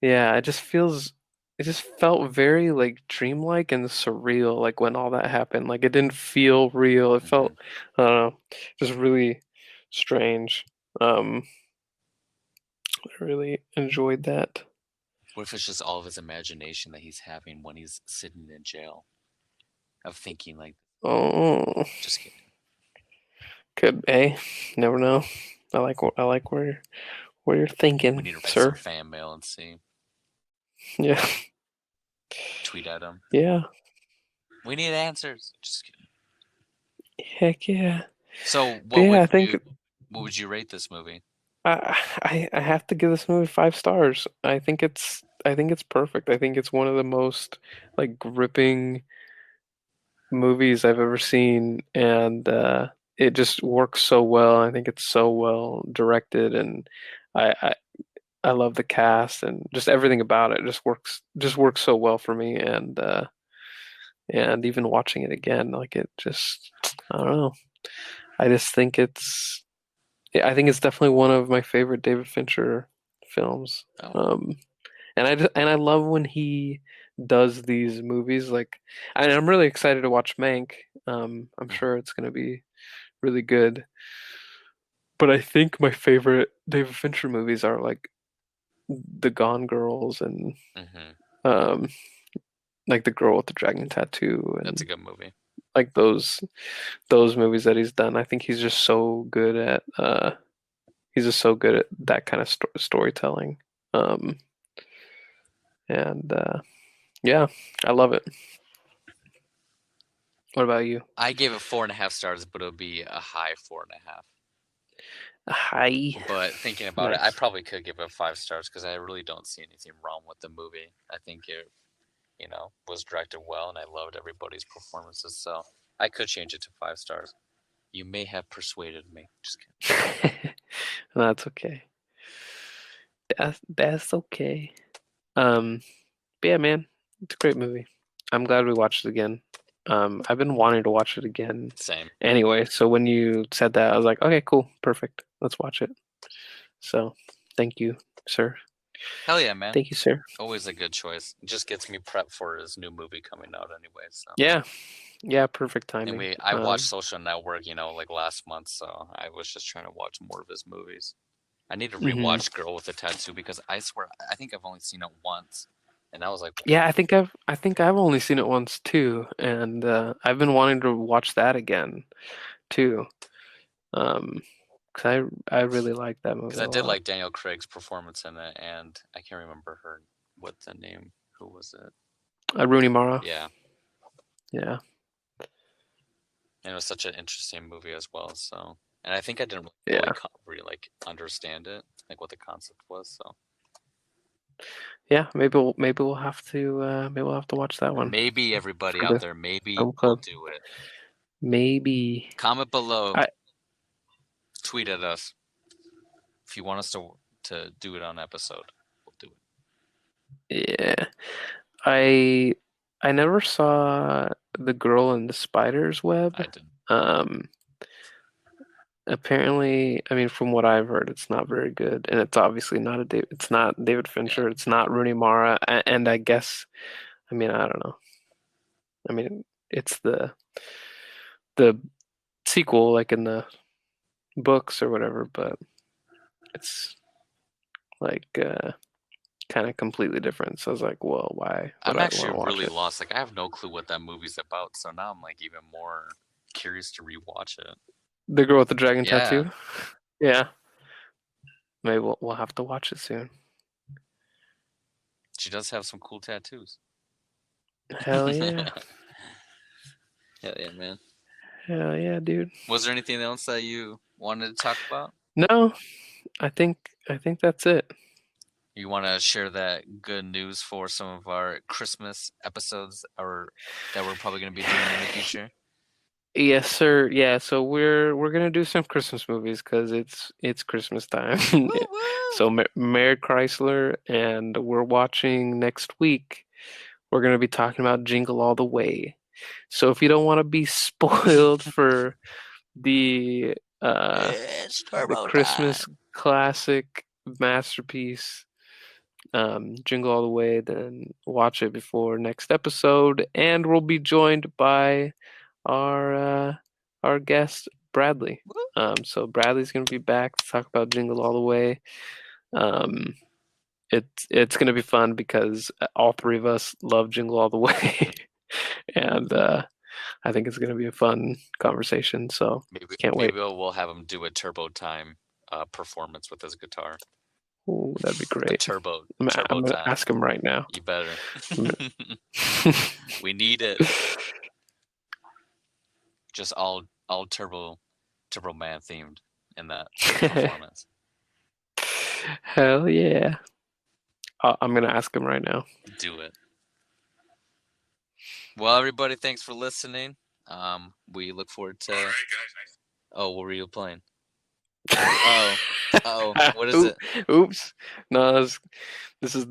yeah, it just felt very like dreamlike and surreal, like when all that happened. Like it didn't feel real. It Hmm. felt, I don't know, just really strange. Um, I really enjoyed that. What if it's just all of his imagination that he's having when he's sitting in jail of thinking like, Oh, just kidding. could hey, never know. I like where you're We thinking, need to write some sir. fan mail and see. Yeah, Tweet at him. yeah, We need answers. Just kidding. heck yeah. So But yeah, I think what would you rate this movie? I have to give this movie 5 stars. I think it's perfect. I think it's one of the most like gripping movies I've ever seen, and it just works so well. I think it's so well directed, and I, I I love the cast and just everything about it. Just works so well for me, and even watching it again, like it just I don't know. I just think it's yeah, I think it's definitely one of my favorite David Fincher films. Oh, Um, and I love when he does these movies. Like, and I'm really excited to watch Mank. I'm mhm, sure it's gonna be really good. But I think my favorite David Fincher movies are like The Gone Girls and mhm. um, like The Girl with the Dragon Tattoo That's a and good movie. like those movies that he's done. I think he's just so good at he's just so good at that kind of storytelling. Um, and yeah, I love it. What about you? I gave it 4.5 stars, but it'll be a high 4.5. Hi. But thinking about it, I Nice. probably could give it 5 stars because I really don't see anything wrong with the movie. I think it, was directed well, and I loved everybody's performances. So I could change it to 5 stars. You may have persuaded me. Just kidding. That's okay. That's okay. Um, but yeah, man, it's a great movie. I'm glad we watched it again. I've been wanting to watch it again Same. anyway, so when you said that, I was like, okay, cool, perfect. Let's watch it. So, thank you, sir. Hell yeah, man. Thank you, sir. Always a good choice. It just gets me prepped for his new movie coming out anyway. So, Yeah, yeah, perfect and timing. I watched Social Network, like last month. So I was just trying to watch more of his movies. I need to Hmm. rewatch Girl with a Tattoo because I swear I think I've only seen it once, and I was like, Yeah, I think I've only seen it once too, and I've been wanting to watch that again too. Um, 'Cause I really like that movie because I a did lot. like Daniel Craig's performance in it, and I can't remember her. What's the name? Who was it? Rooney Mara. Yeah, Yeah. and it was such an interesting movie as well. So, and I think I didn't fully Yeah. really like understand it, like what the concept was. So Yeah, maybe we'll have to watch that one maybe everybody for out the there, maybe film we'll club. do it. Maybe. Comment below, I tweet at us if you want us to do it on episode. We'll do it. Yeah. I I never saw The Girl in the Spider's Web. I didn't. Um Apparently, I mean, from what I've heard, it's not very good, and it's not David Yeah, Fincher, it's not Rooney Mara, and I guess, I mean, I don't know. I mean, it's the sequel, like in the books or whatever, but it's like kind of completely different. So I was like, well, why would I'm I want actually to watch really it? lost. Like I have no clue what that movie's about. So now I'm like even more curious to rewatch it. The Girl with the Dragon Yeah, Tattoo? Yeah, maybe we'll have to watch it soon. she does have some cool tattoos. Hell yeah. Hell yeah, man. Hell yeah, dude. Was there anything else that you wanted to talk about? No, I think that's it. You want to share that good news for some of our Christmas episodes, or that we're probably going to be doing in the future? Yes, sir. Yeah, so we're gonna do some Christmas movies because it's Christmas time. Woo woo! So Merry Chrysler, and we're watching next week. We're gonna be talking about Jingle All the Way. So if you don't want to be spoiled for the uh It's the turbo Christmas time. classic masterpiece, Jingle All the Way, then watch it before next episode, and we'll be joined by our uh, our guest Bradley. Woo. So Bradley's gonna be back to talk about Jingle All the Way. Um, it's gonna be fun because all three of us love Jingle All the Way, and I think it's gonna be a fun conversation. So can't Maybe wait. we'll have him do a turbo time performance with his guitar. Ooh, that'd be The great. turbo I'm gonna time. ask him right now. You better. I'm We need it. Just all turbo man themed in that performance. Hell yeah. I'm gonna ask him right now. Do it. Well, everybody, thanks for listening. We look forward to. Oh, what were you playing? Oh, what is it? Oops. No, this is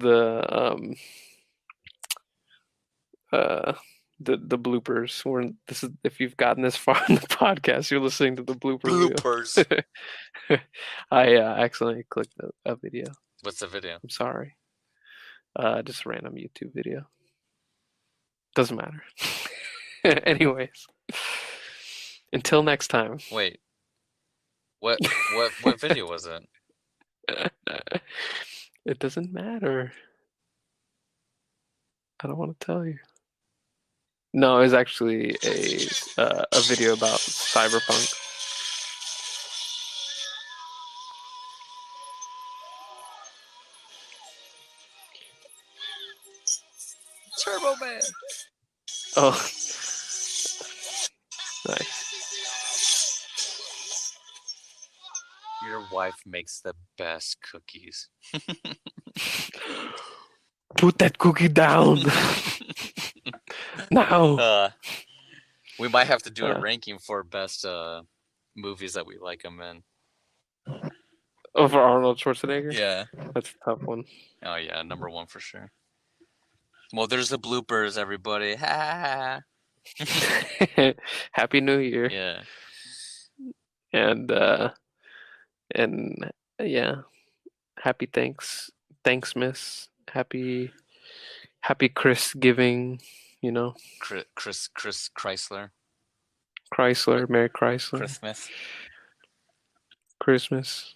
uh the bloopers. This is if you've gotten this far in the podcast, you're listening to the blooper Bloopers. reel. I accidentally clicked a video. What's the video? I'm sorry. Just a random YouTube video. Doesn't matter. Anyways, until next time. Wait. What video was it? It doesn't matter. I don't want to tell you. No, it's actually a video about cyberpunk. Turbo Man. Oh, nice. Your wife makes the best cookies. Put that cookie down now. We might have to do a Uh, ranking for best movies that we like them in. Over Arnold Schwarzenegger. Yeah. That's a tough one. Oh yeah, number one for sure. Well, there's the bloopers, everybody. Ha ha ha. Happy New Year. Yeah. And yeah, happy Thanksmas. Happy Chris giving, you know. Chris Chrysler. Chrysler, Merry Chrysler. Christmas. Christmas.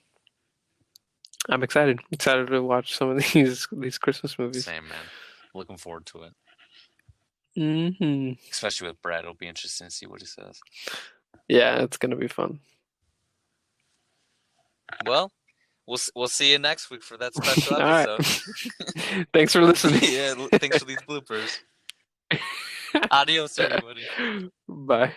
I'm excited. Excited to watch some of these Christmas movies. Same, man. Looking forward to it. Mm-hmm. Especially with Brad, it'll be interesting to see what he says. Yeah, it's gonna be fun. Well, we'll see you next week for that special All right. episode. Thanks for listening. Yeah, thanks for these bloopers. Adios, everybody. Bye.